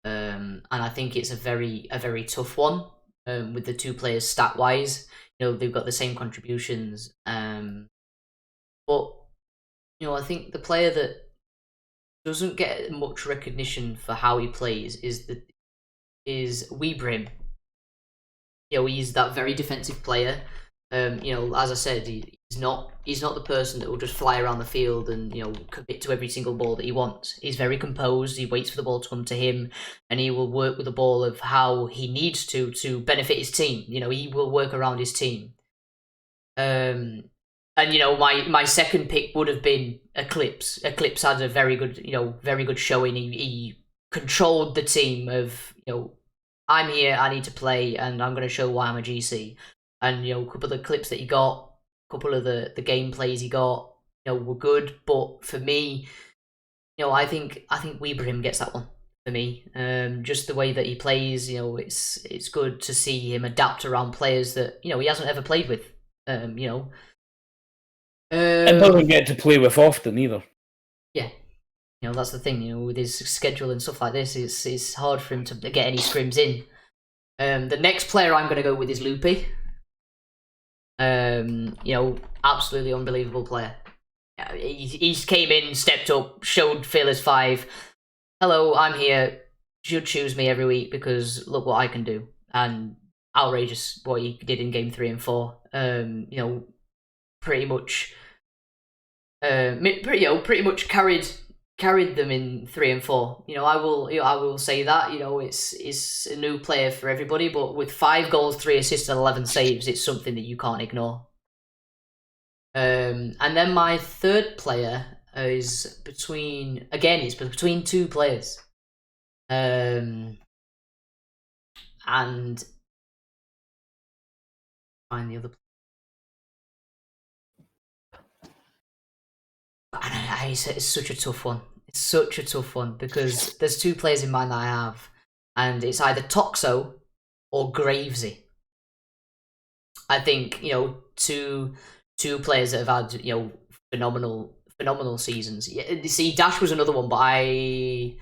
Speaker 1: And I think it's a very tough one. With the 2 players stat wise, they've got the same contributions. But I think the player that doesn't get much recognition for how he plays is Weebrim. He's that very defensive player. As I said, he's not the person that will just fly around the field and commit to every single ball that he wants. He's very composed. He waits for the ball to come to him, and he will work with the ball of how he needs to benefit his team. He will work around his team. And my second pick would have been Eclipse. Eclipse had a very good showing. He controlled the team of, I'm here, I need to play, and I'm going to show why I'm a GC. And, a couple of the clips that he got, a couple of the gameplays he got, were good. But for me, I think Weebrahim gets that one for me. Just the way that he plays, it's good to see him adapt around players that, he hasn't ever played with.
Speaker 3: And doesn't get to play with often either.
Speaker 1: Yeah. That's the thing, with his schedule and stuff like this, it's hard for him to get any scrims in. The next player I'm going to go with is Loopy. Absolutely unbelievable player. He came in, stepped up, showed Fearless 5. Hello, I'm here. You should choose me every week because look what I can do. And outrageous what he did in game 3 and 4. Pretty much carried them in 3 and 4. I will say that. It's a new player for everybody, but with 5 goals, 3 assists, and 11 saves, it's something that you can't ignore. And then my third player is between 2 players. And find the other. It's such a tough one. It's such a tough one because there's 2 players in mind that I have, and it's either Toxo or Gravesy. I think two players that have had phenomenal seasons. Yeah, see, Dash was another one, but I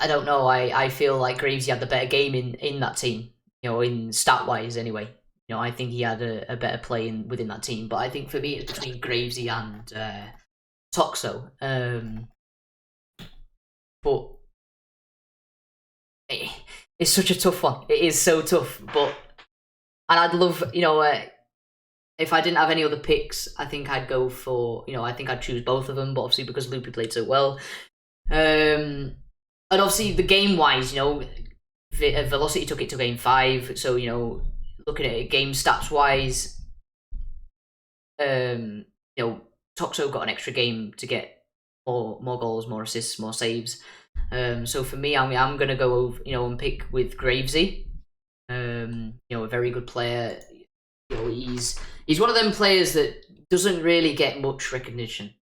Speaker 1: don't know. I feel like Gravesy had the better game in that team. In stat wise, anyway. I think he had a better play within that team. But I think for me, it's between Gravesy and Toxo. But it's such a tough one. It is so tough. And I'd love, if I didn't have any other picks, I think I'd go for, I think I'd choose both of them. But obviously, because Loopy played so well, and obviously the game wise, Velocity took it to game 5. So looking at it game stats wise, Toxo got an extra game to get more goals, more assists, more saves. So for me, I'm gonna go over, and pick with Gravesy. A very good player. He's one of them players that doesn't really get much recognition.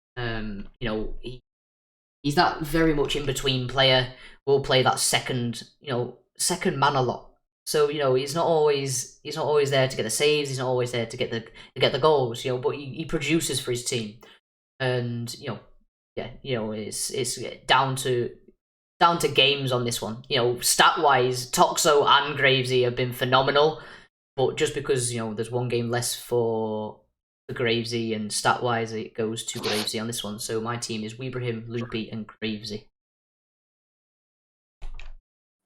Speaker 1: He's that very much in between player. Will play that second man a lot. So he's not always there to get the saves. He's not always there to get the goals. But he produces for his team, and it's down to games on this one. Stat wise, Toxo and Gravesy have been phenomenal, but just because there's one game less for Gravesy, and stat wise it goes to Gravesy on this one. So my team is Weebrahim, Loopy, and Gravesy.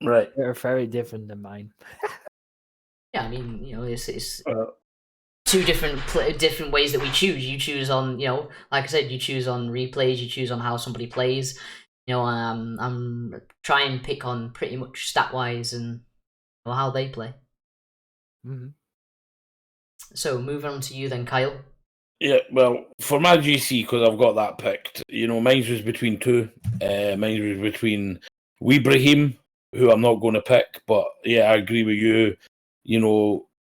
Speaker 3: Right.
Speaker 2: They're very different than mine.
Speaker 1: Yeah, I mean, it's 2 different ways that we choose. You choose on, like I said, you choose on replays, you choose on how somebody plays. I'm trying and pick on pretty much stat wise and how they play.
Speaker 2: Mm-hmm.
Speaker 1: So moving on to you then, Kyle.
Speaker 3: Yeah, well, for my GC, because I've got that picked, mine was between 2. Mine was between Weebrahim, who I'm not going to pick, but yeah, I agree with you.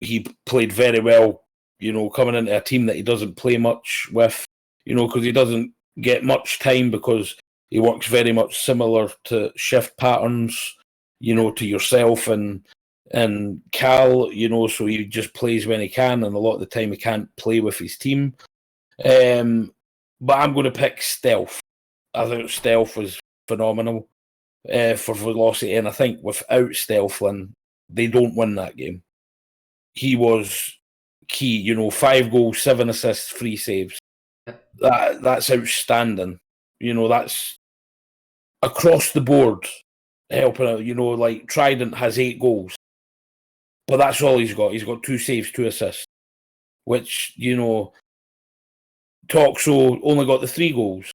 Speaker 3: He played very well, coming into a team that he doesn't play much with, because he doesn't get much time because he works very much similar to shift patterns, to yourself and Cal, so he just plays when he can, and a lot of the time he can't play with his team. But I'm going to pick Stealth. I thought Stealth was phenomenal for Velocity, and I think without Stealthling, they don't win that game. He was key, 5 goals, 7 assists, 3 saves. That's outstanding. That's across the board helping out. Like Trident has 8 goals, but that's all he's got. He's got 2 saves, 2 assists, which, Toxo only got the 3 goals,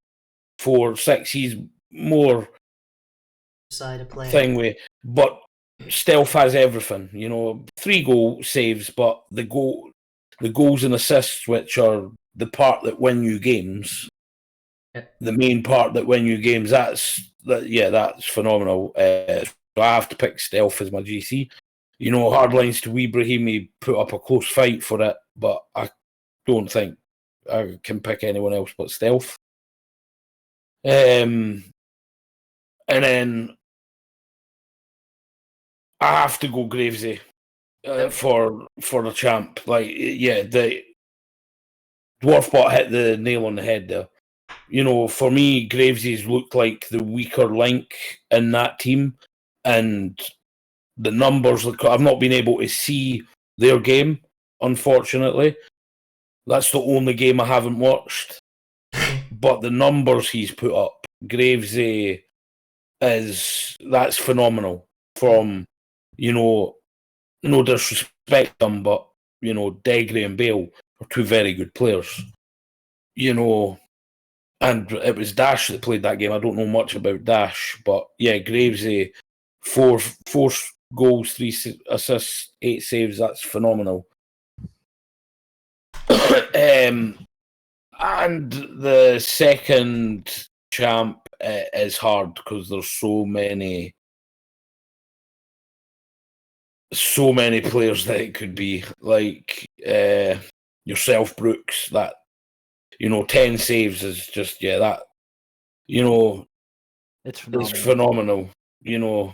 Speaker 3: 4, 6. He's more
Speaker 1: Side of play.
Speaker 3: thing way, but Stealth has everything. 3 goal saves, but the goals and assists, which are the part that win you games, the main part that win you games. That's that's phenomenal. So I have to pick Stealth as my GC. You know, Hardlines to Ibrahimi put up a close fight for it, but I don't think I can pick anyone else but Stealth. And then I have to go Gravesy for the champ. Like, yeah, the Dwarfbot hit the nail on the head there. You know, for me, Gravesy's looked like the weaker link in that team, and the numbers. I've not been able to see their game, unfortunately. That's the only game I haven't watched. But the numbers he's put up, Gravesy that's phenomenal. From, you know, no disrespect to them, but, you know, Degray and Bale are two very good players. You know, and it was Dash that played that game. I don't know much about Dash, but yeah, Gravesy, four goals, 3 assists, 8 saves. That's phenomenal. And the second champ is hard because there's so many players that it could be. Like yourself, Brooks. That, you know, 10 saves is just that. You know,
Speaker 2: It's phenomenal.
Speaker 3: It's phenomenal. You know,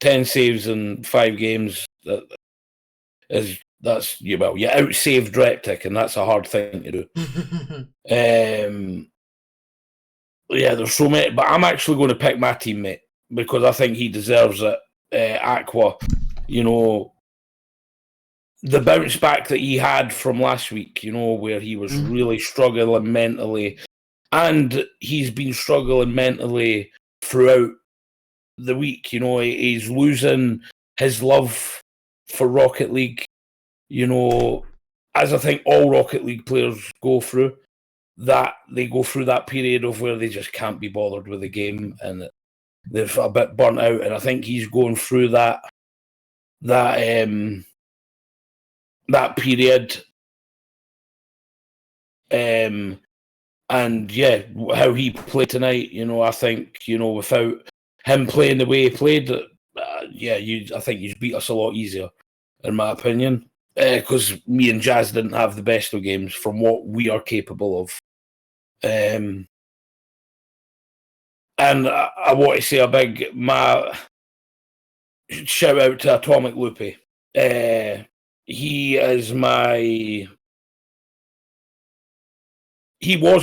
Speaker 3: 10 saves in 5 games. You outsaved Reptic, and that's a hard thing to do. There's so many, but I'm actually going to pick my teammate because I think he deserves it. Aqua, you know, the bounce back that he had from last week, you know, where he was really struggling mentally, and he's been struggling mentally throughout the week. You know, he's losing his love for Rocket League, you know, as I think all Rocket League players go through, that they go through that period of where they just can't be bothered with the game and they're a bit burnt out. And I think he's going through that period. And yeah, how he played tonight, you know, I think, you know, without him playing the way he played, I think you'd beat us a lot easier, in my opinion, because me and Jazz didn't have the best of games from what we are capable of. And I want to say a big shout out to Atomic Loopy. He was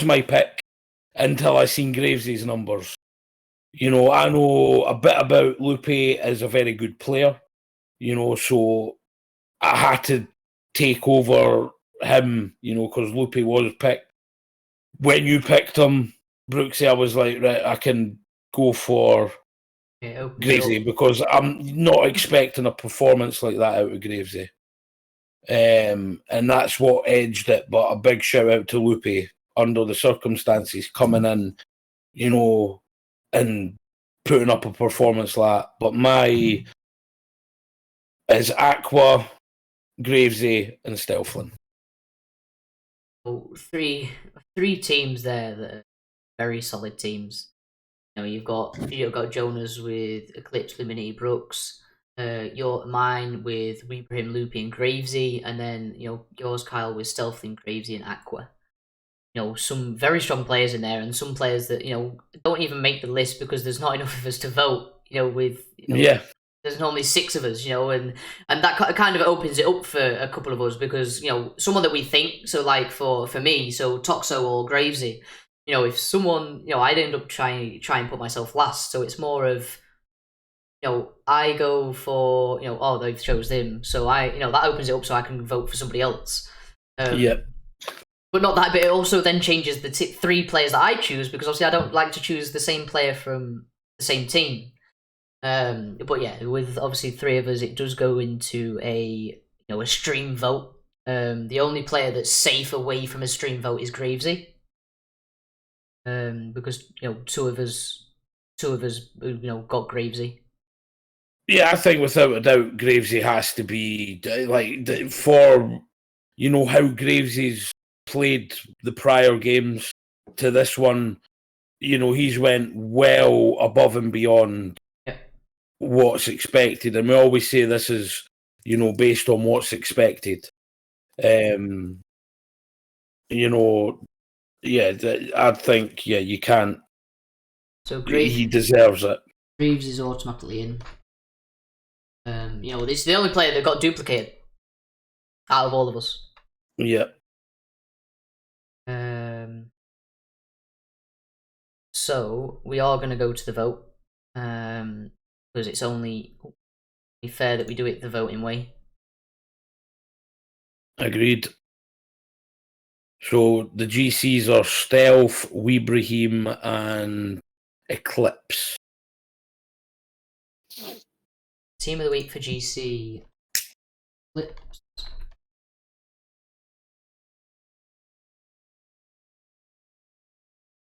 Speaker 3: my pick until I seen Gravesy's numbers. You know, I know a bit about Loopy as a very good player, you know, so I had to take over him, you know, because Loopy was picked. When you picked him, Brooksy, I was like, right, I can go for Gravesy because I'm not expecting a performance like that out of Gravesy. And that's what edged it. But a big shout out to Loopy under the circumstances, coming in, you know, and putting up a performance like that. But my is Aqua, Gravesy, and Stelflin.
Speaker 1: Oh, three teams there that are very solid teams. You know, you've got Jonah's with Eclipse, Limini, Brooks. Mine with Ibrahim, Loopy, and Gravesy, and then, you know, yours, Kyle, with Stealthy, Gravesy, and Aqua. You know, some very strong players in there, and some players that, you know, don't even make the list because there's not enough of us to vote. You know, there's normally 6 of us. You know, and that kind of opens it up for a couple of us because, you know, someone that we think. So, like for me, so Toxo or Gravesy. You know, if someone, you know, I'd end up trying and put myself last. So it's more of, you know, I go for, you know, oh, they've chose him, so that opens it up so I can vote for somebody else. But not that, but it also then changes the 3 players that I choose, because obviously I don't like to choose the same player from the same team. But yeah, with obviously 3 of us, it does go into a stream vote. The only player that's safe away from a stream vote is Gravesy. Because, you know, two of us, you know, got Gravesy.
Speaker 3: Yeah, I think without a doubt, Gravesy has to be like for, you know, how Gravesy's played the prior games to this one. he's went well above and beyond what's expected, and we always say this is, based on what's expected. I think, you can't.
Speaker 1: So
Speaker 3: He deserves it.
Speaker 1: Greaves is automatically in. This is the only player that got duplicated out of all of us.
Speaker 3: Yeah.
Speaker 1: So we are going to go to the vote, because it's only fair that we do it the voting way.
Speaker 3: Agreed. So the GCs are Stealth, Weebrahim, and Eclipse.
Speaker 1: Team of the week for GC. Eclipse.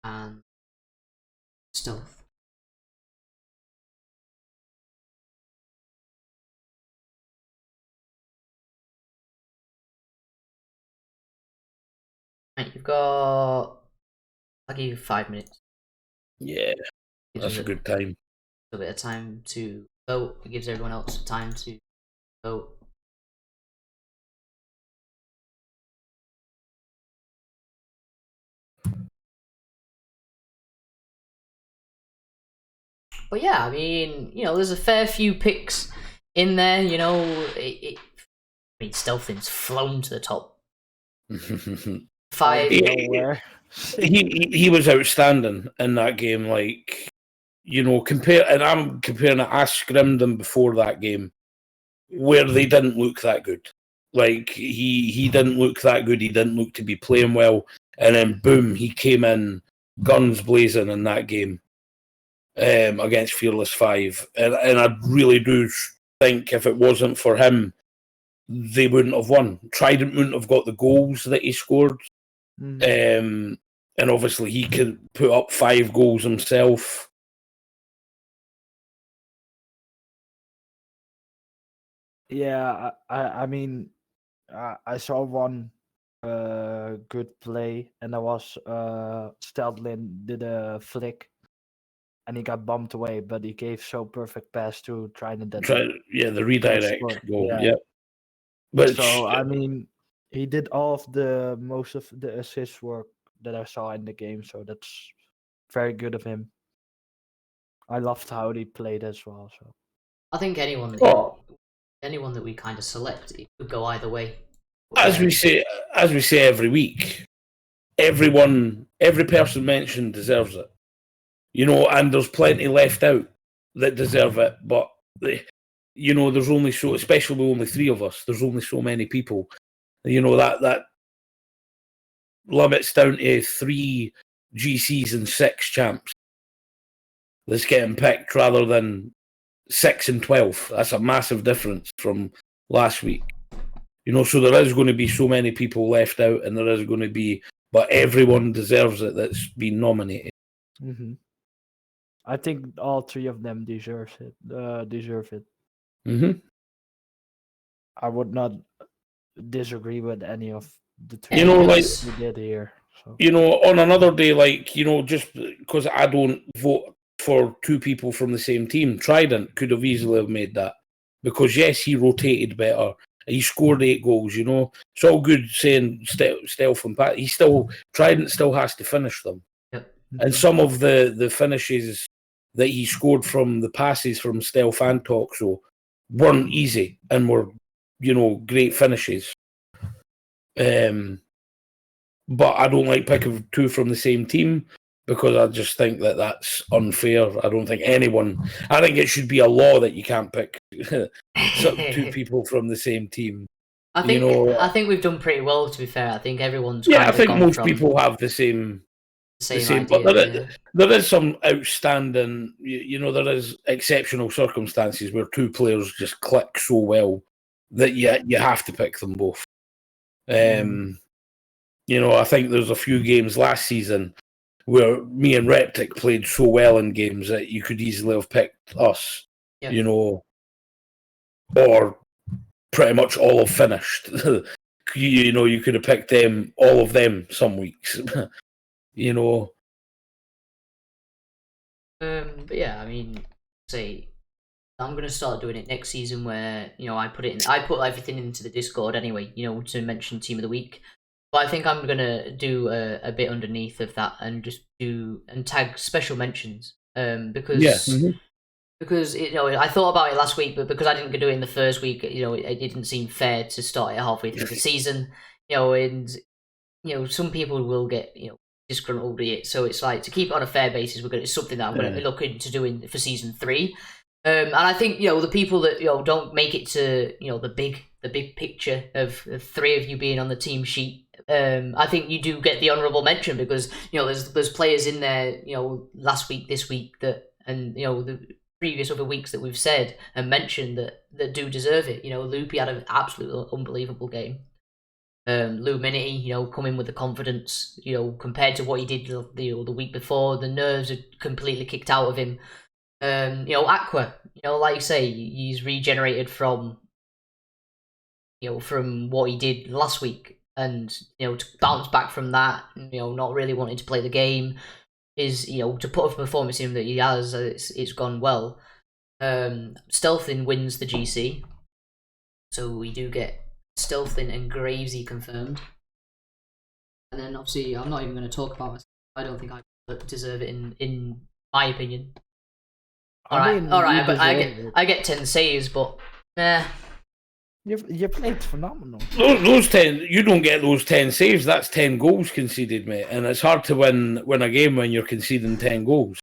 Speaker 1: And Stealth. Right, you've got. I'll give you 5 minutes.
Speaker 3: Yeah, that's a good time.
Speaker 1: A bit of time to vote. It gives everyone else time to vote. But yeah, I mean, there's a fair few picks in there. I mean, Stealthing's flown to the top. 5.
Speaker 3: He was outstanding in that game. Like, and I'm comparing it. I scrimmed him before that game, where they didn't look that good. Like, he didn't look that good. He didn't look to be playing well, and then boom, he came in guns blazing in that game. Against Fearless 5, and I really do think if it wasn't for him, they wouldn't have won. Trident wouldn't have got the goals that he scored, and obviously he could put up 5 goals himself.
Speaker 2: Yeah, I mean, I saw one good play, and that was Steltlin did a flick. And he got bumped away, but he gave so perfect pass to Trident that
Speaker 3: the redirect goal. Yeah.
Speaker 2: But so I mean, he did most of the assist work that I saw in the game, so that's very good of him. I loved how he played as well. So
Speaker 1: I think anyone that we kind of select, it could go either way.
Speaker 3: As we say every week, every person mentioned deserves it. And there's plenty left out that deserve it, but there's only especially with only 3 of us, there's only so many people. That limits down to 3 GCs and 6 champs that's getting picked rather than 6 and 12. That's a massive difference from last week. So there is going to be so many people left out, and there is going to be, but everyone deserves it that's been nominated.
Speaker 2: Mm-hmm. I think all 3 of them deserve it.
Speaker 3: Mm-hmm.
Speaker 2: I would not disagree with any of the 2 we did here. So.
Speaker 3: On another day, just because I don't vote for 2 people from the same team, Trident could have easily have made that, because yes, he rotated better. He scored 8 goals. It's all good saying Stealth and Pat. Trident still has to finish them.
Speaker 1: Yep.
Speaker 3: And some of the finishes that he scored from the passes from Stealth and Toxo weren't easy and were, great finishes. But I don't like picking 2 from the same team, because I just think that that's unfair. I don't think I think it should be a law that you can't pick 2 people from the same team.
Speaker 1: I think we've done pretty well, to be fair. I think everyone's
Speaker 3: I think most people have the same
Speaker 1: idea,
Speaker 3: but there is some outstanding, there is exceptional circumstances where 2 players just click so well that you have to pick them both. I think there's a few games last season where me and Reptic played so well in games that you could easily have picked us, or pretty much all have finished. You could have picked all of them some weeks.
Speaker 1: But yeah, I mean, say I'm gonna start doing it next season, where I put everything into the Discord anyway, to mention Team of the Week. But I think I'm gonna do a bit underneath of that and just tag special mentions. Because because I thought about it last week, but because I didn't do it in the first week, it didn't seem fair to start it halfway through the season. And some people will get disgruntled with it. So it's like, to keep it on a fair basis, it's something that I'm going to be looking to doing for season 3. And I think the people that don't make it to the big picture of 3 of you being on the team sheet. I think you do get the honourable mention, because there's players in there last week, this week, and the previous other weeks that we've said and mentioned that do deserve it. Loopy had an absolutely unbelievable game. Luminity, coming with the confidence, compared to what he did the week before. The nerves had completely kicked out of him. Aqua, like you say, he's regenerated from what he did last week, and to bounce back from that, not really wanting to play the game, is to put a performance in that he has. It's gone well. Stealthin wins the GC, so we do get Stealthin and Gravesy confirmed. And then obviously, I'm not even going to talk about myself. I don't think I deserve it in my opinion. Alright, but I get 10 saves, but
Speaker 2: You played phenomenal.
Speaker 3: Those 10, you don't get those 10 saves. That's 10 goals conceded, mate. And it's hard to win a game when you're conceding 10 goals.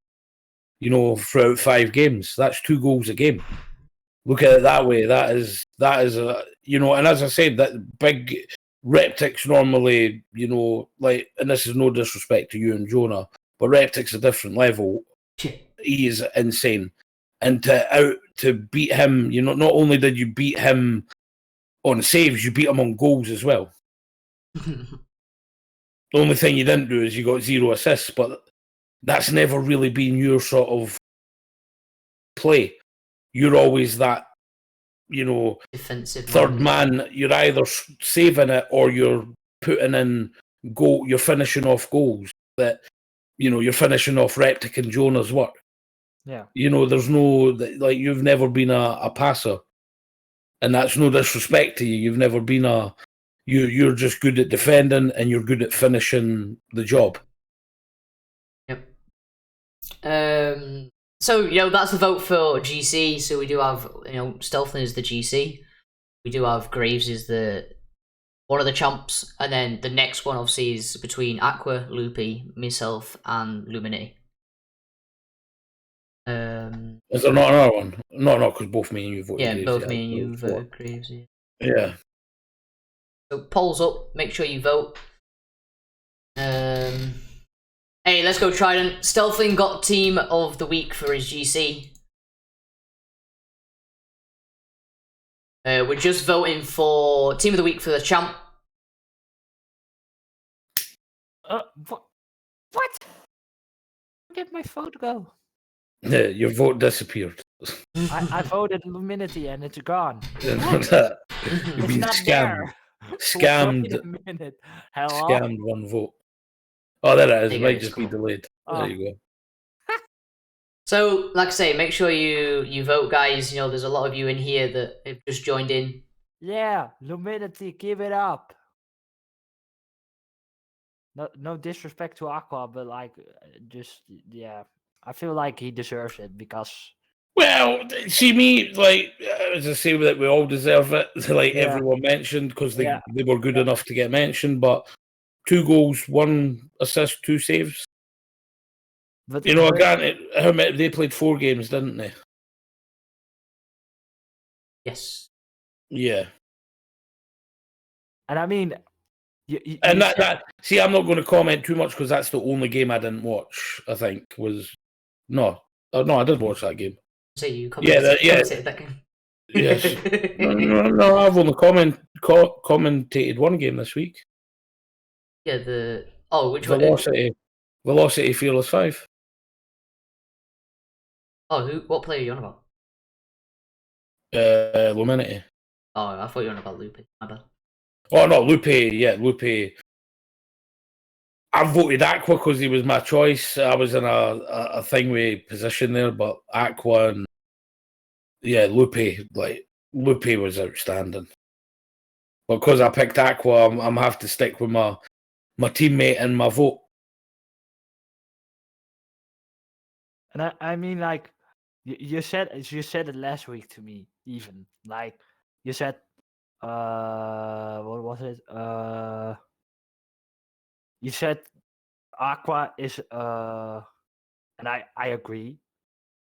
Speaker 3: Throughout 5 games, that's 2 goals a game. Look at it that way. That is a and as I said, that big Reptic's normally and this is no disrespect to you and Jonah, but Reptic's a different level. He is insane, and to beat him, not only did you beat him on saves, you beat him on goals as well. The only thing you didn't do is you got 0 assists, but that's never really been your sort of play. You're always that,
Speaker 1: defensive
Speaker 3: third man. You're either saving it or you're putting in goal. You're finishing off goals that, you're finishing off Reptic and Jonah's work.
Speaker 2: Yeah.
Speaker 3: There's no, you've never been a passer. And that's no disrespect to you. You've never been you're just good at defending and you're good at finishing the job.
Speaker 1: Yep. So, that's the vote for GC. So we do have, Stealthin is the GC. We do have Graves is one of the champs. And then the next one, obviously, is between Aqua, Loopy, myself, and Luminity.
Speaker 3: Is there not another one? No, because both me and you voted.
Speaker 1: Yeah,
Speaker 3: Graves,
Speaker 1: both me and you voted Graves.
Speaker 3: Yeah.
Speaker 1: So polls up. Make sure you vote. Hey, let's go Trident. Stealthin got Team of the Week for his GC. We're just voting for Team of the Week for the champ.
Speaker 2: What? Where did my vote go?
Speaker 3: Yeah, your vote disappeared.
Speaker 2: I voted Luminity and it's gone.
Speaker 3: You've
Speaker 2: It's
Speaker 3: been
Speaker 2: not
Speaker 3: scammed.
Speaker 2: there.
Speaker 3: Scammed.
Speaker 2: Wait a minute. Hello?
Speaker 3: Scammed 1 vote. Oh, there it is. It
Speaker 1: There you
Speaker 3: might
Speaker 1: go,
Speaker 3: just be
Speaker 1: cool.
Speaker 3: delayed.
Speaker 2: Oh.
Speaker 3: There you go.
Speaker 1: So, like I say, make sure you vote, guys. There's a lot of you in here that have just joined in.
Speaker 2: Yeah, Luminity, give it up. No disrespect to Aqua, but I feel like he deserves it because.
Speaker 3: Well, see me, as I say, that we all deserve it,
Speaker 2: Yeah.
Speaker 3: everyone mentioned, because they
Speaker 2: Yeah.
Speaker 3: were good enough to get mentioned, but 2 goals, 1 assist, 2 saves.
Speaker 2: But
Speaker 3: Granted, how many, they played 4 games, didn't they?
Speaker 1: Yes.
Speaker 3: Yeah.
Speaker 2: And I mean,
Speaker 3: And see, I'm not going to comment too much because that's the only game I didn't watch. I think was no, I did watch that game.
Speaker 1: So you
Speaker 3: commentated
Speaker 1: that game.
Speaker 3: Yes. no, I've only commentated 1 game this week.
Speaker 1: Yeah, which
Speaker 3: Velocity,
Speaker 1: one?
Speaker 3: Velocity Fearless 5.
Speaker 1: Oh, what player are you on about?
Speaker 3: Luminity.
Speaker 1: Oh, I thought you were on about Loopy. My bad.
Speaker 3: Oh no, Lupe. Yeah, Lupe. I voted Aqua because he was my choice. I was in a thingway position there, but Aqua and Lupe was outstanding. But because I picked Aqua, I'm have to stick with my teammate and my vote.
Speaker 2: And I mean, like, you said it last week to me, even. Like, you said, what was it? You said Aqua is, and I agree.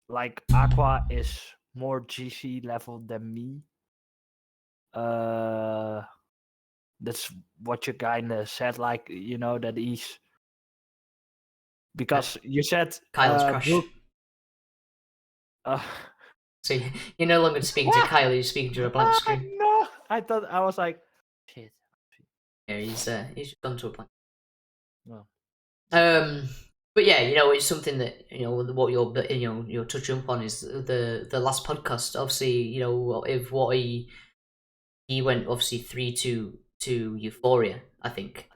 Speaker 2: Like, Aqua is more GC level than me. That's what you kind of said, like, that he's, because you said
Speaker 1: Kyle's crush. So you're no longer speaking to Kyle, you're speaking to a blank screen.
Speaker 2: No, I thought, I was like, shit.
Speaker 1: Yeah, he's just gone to a blank.
Speaker 2: Well,
Speaker 1: but yeah, it's something that what you're touching upon is the last podcast. Obviously, if what he went obviously 3-2 to Euphoria, I think.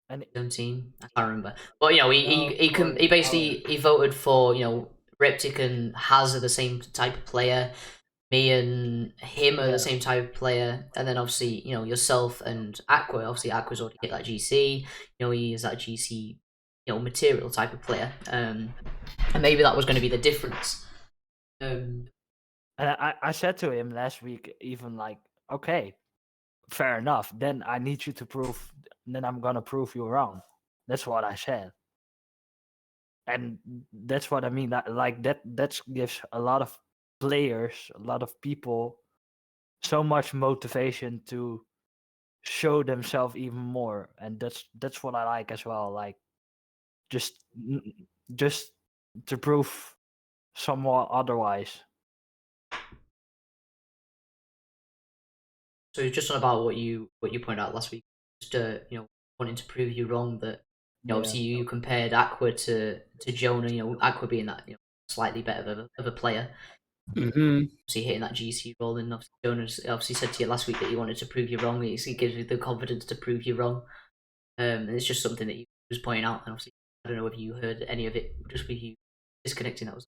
Speaker 2: and
Speaker 1: 17, I can't remember. But he basically voted for Reptic and Haz are the same type of player. Me and him are the same type of player, and then obviously yourself and Aqua. Obviously, Aqua's already hit that GC. He is that GC material type of player. And maybe that was going to be the difference.
Speaker 2: And I said to him last week, even like, okay, fair enough. Then I need you to prove. Then I'm gonna prove you wrong. That's what I said, and that's what I mean. That gives a lot of players, a lot of people, so much motivation to show themselves even more, and that's what I like as well. Like, just to prove somewhat otherwise.
Speaker 1: So it's just about what you pointed out last week. Just wanting to prove you wrong that obviously you compared Aqua to Jonah. Aqua being that slightly better of a player.
Speaker 3: Mm-hmm.
Speaker 1: Obviously hitting that GC role, and obviously Jonah obviously said to you last week that he wanted to prove you wrong. He gives you the confidence to prove you wrong. And it's just something that you was pointing out, and obviously I don't know if you heard any of it just with you disconnecting. That was.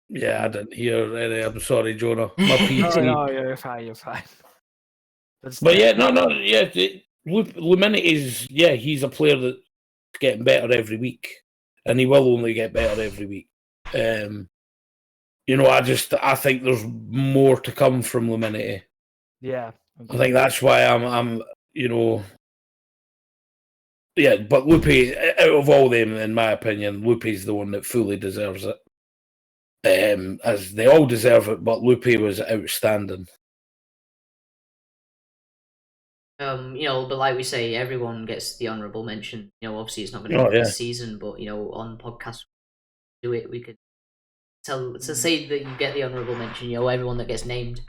Speaker 3: Yeah, I didn't hear any. I'm sorry, Jonah. My PT.
Speaker 2: No, you're fine. You're fine.
Speaker 3: But yeah, Luminity's he's a player that's getting better every week, and he will only get better every week. I think there's more to come from Luminity.
Speaker 2: Yeah,
Speaker 3: I think that's why I'm but Lupe, out of all them, in my opinion, Lupe's the one that fully deserves it. As they all deserve it, but Lupe was outstanding.
Speaker 1: But like we say, everyone gets the honourable mention. Obviously it's not going to be this season, but on podcasts do it. We could say that you get the honourable mention. Everyone that gets named.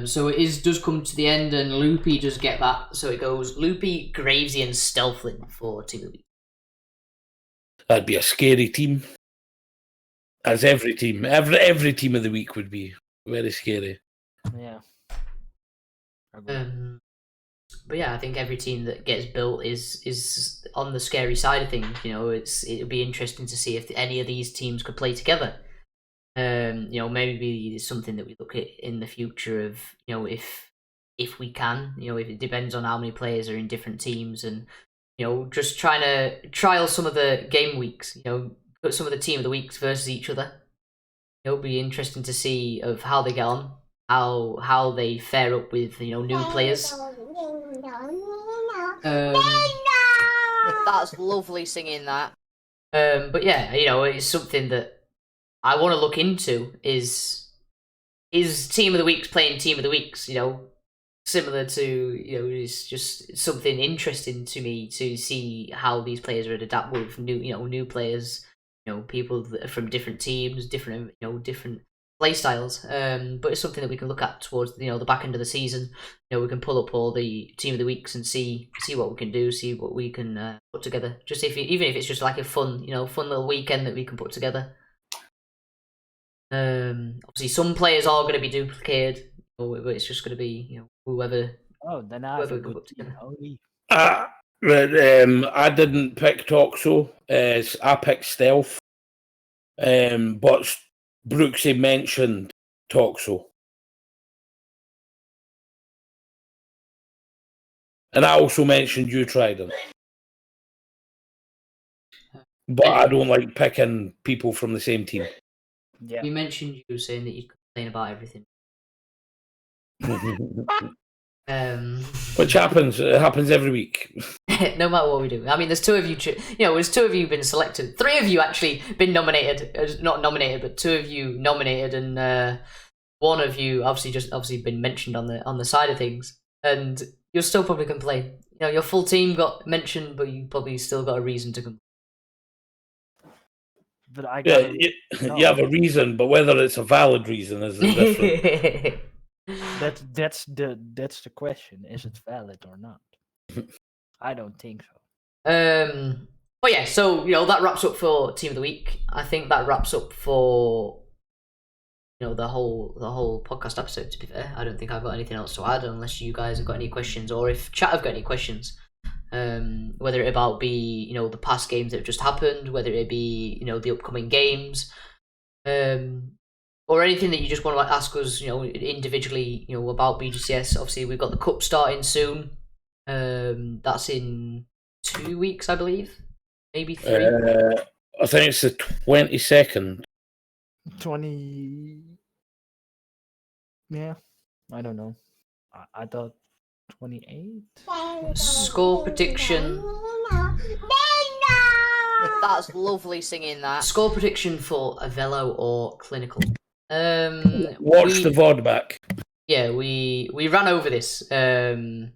Speaker 1: So it does come to the end, and Loopy does get that. So it goes Loopy, Gravesy, and Stealthlin for Team of the Week.
Speaker 3: That'd be a scary team. As every team, every team of the week would be very scary.
Speaker 2: Yeah.
Speaker 1: But yeah, I think every team that gets built is on the scary side of things. It'll be interesting to see if any of these teams could play together. Maybe it's something that we look at in the future of if we can. If it depends on how many players are in different teams, and just trying to trial some of the game weeks. Put some of the team of the weeks versus each other. It'll be interesting to see of how they get on, how they fare up with new players. That's lovely singing that. But yeah, it's something that I want to look into. Is team of the weeks playing team of the weeks? Similar to it's just something interesting to me to see how these players would adapt with new players. People that are from different teams, different different play styles. But it's something that we can look at towards the back end of the season. We can pull up all the team of the weeks and see what we can do, see what we can put together. Just even if it's just like a fun little weekend that we can put together. Obviously, some players are going to be duplicated, but it's just going to be whoever.
Speaker 2: Oh, then I have a good team.
Speaker 3: I didn't pick Toxo. I picked Stealth. But Brooksy mentioned Toxo. And I also mentioned you Trident. But I don't like picking people from the same team.
Speaker 2: Yeah.
Speaker 1: We mentioned you saying that you'd complain about everything.
Speaker 3: Which happens. It happens every week.
Speaker 1: No matter what we do. I mean, there's two of you. There's two of you been selected. Three of you actually been nominated. Not nominated, but two of you nominated, and one of you obviously been mentioned on the side of things. And you'll still probably complain. Your full team got mentioned, but you probably still got a reason to complain.
Speaker 2: But I
Speaker 3: Yeah,
Speaker 2: got
Speaker 3: you have a reason, but whether it's a valid reason is different.
Speaker 2: that's the question. Is it valid or not? I don't think so.
Speaker 1: But yeah, so that wraps up for Team of the Week. I think that wraps up for the whole podcast episode. To be fair, I don't think I've got anything else to add, unless you guys have got any questions, or if chat have got any questions. Whether it about be the past games that have just happened, whether it be the upcoming games, or anything that you just want to ask us individually about BGCS. Obviously, we've got the cup starting soon. That's in 2 weeks, I believe, maybe 3.
Speaker 3: I think it's the 22nd.
Speaker 2: 20. Yeah, I don't know. I thought 28.
Speaker 1: Score prediction. That's lovely singing that. Score prediction for Avello or Clinical.
Speaker 3: Watch the VOD back.
Speaker 1: Yeah, we ran over this. And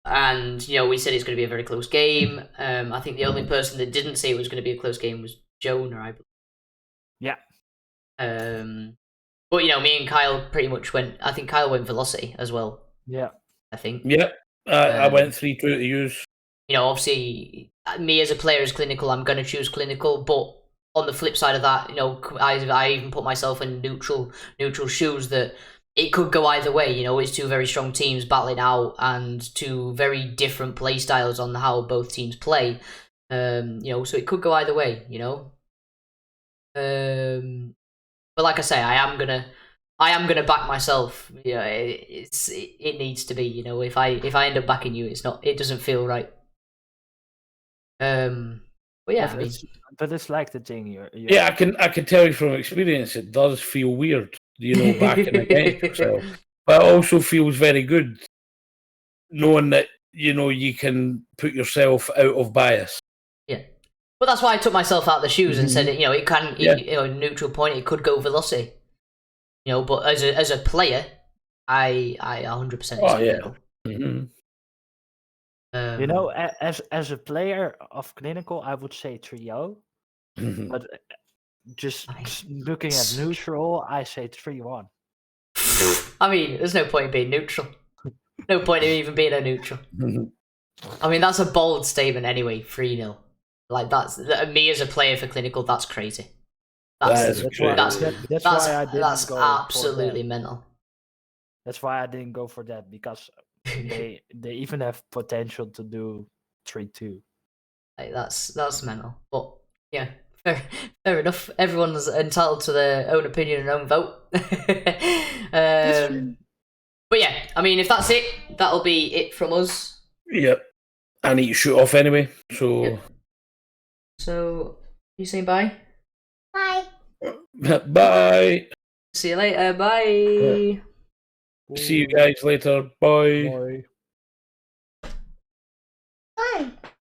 Speaker 1: we said it's going to be a very close game. I think the only person that didn't say it was going to be a close game was Jonah, I believe.
Speaker 2: Yeah.
Speaker 1: But me and Kyle pretty much went. I think Kyle went Velocity as well.
Speaker 2: Yeah.
Speaker 1: I think.
Speaker 3: Yeah. I went 3-2 to use.
Speaker 1: Obviously, me as a player as Clinical, I'm going to choose Clinical. But on the flip side of that, I even put myself in neutral shoes that it could go either way. It's two very strong teams battling out, and two very different play styles on how both teams play. So it could go either way. But like I say, I am gonna back myself. It needs to be. If I end up backing you, it doesn't feel right. But yeah,
Speaker 2: but it's like the thing you're
Speaker 3: Yeah, I can tell you from experience, it does feel weird. Backing against yourself, but it also feels very good knowing that you can put yourself out of bias.
Speaker 1: Yeah. But that's why I took myself out of the shoes and said, it can, neutral point, it could go Velocity. But as a player, I 100%.
Speaker 3: Oh yeah. Mm-hmm.
Speaker 2: As a player of Clinical, I would say trio, but just looking at neutral, I say 3-1.
Speaker 1: I mean, there's no point in being neutral. No point in even being a neutral. I mean, that's a bold statement anyway. 3-0. Like that's me as a player for Clinical. That's crazy. That's
Speaker 2: why I didn't go
Speaker 1: absolutely
Speaker 2: for that.
Speaker 1: mental.
Speaker 2: That's why I didn't go for that, because they even have potential to do 3-2.
Speaker 1: Like, that's mental. But yeah, fair enough. Everyone's entitled to their own opinion and own vote. But yeah, I mean, if that's it, that'll be it from us.
Speaker 3: Yep. I need to shoot off anyway, so.
Speaker 1: Yep. So, you saying bye?
Speaker 4: Bye.
Speaker 3: Bye.
Speaker 1: See you later. Bye.
Speaker 3: See you guys later. Bye.
Speaker 2: Bye.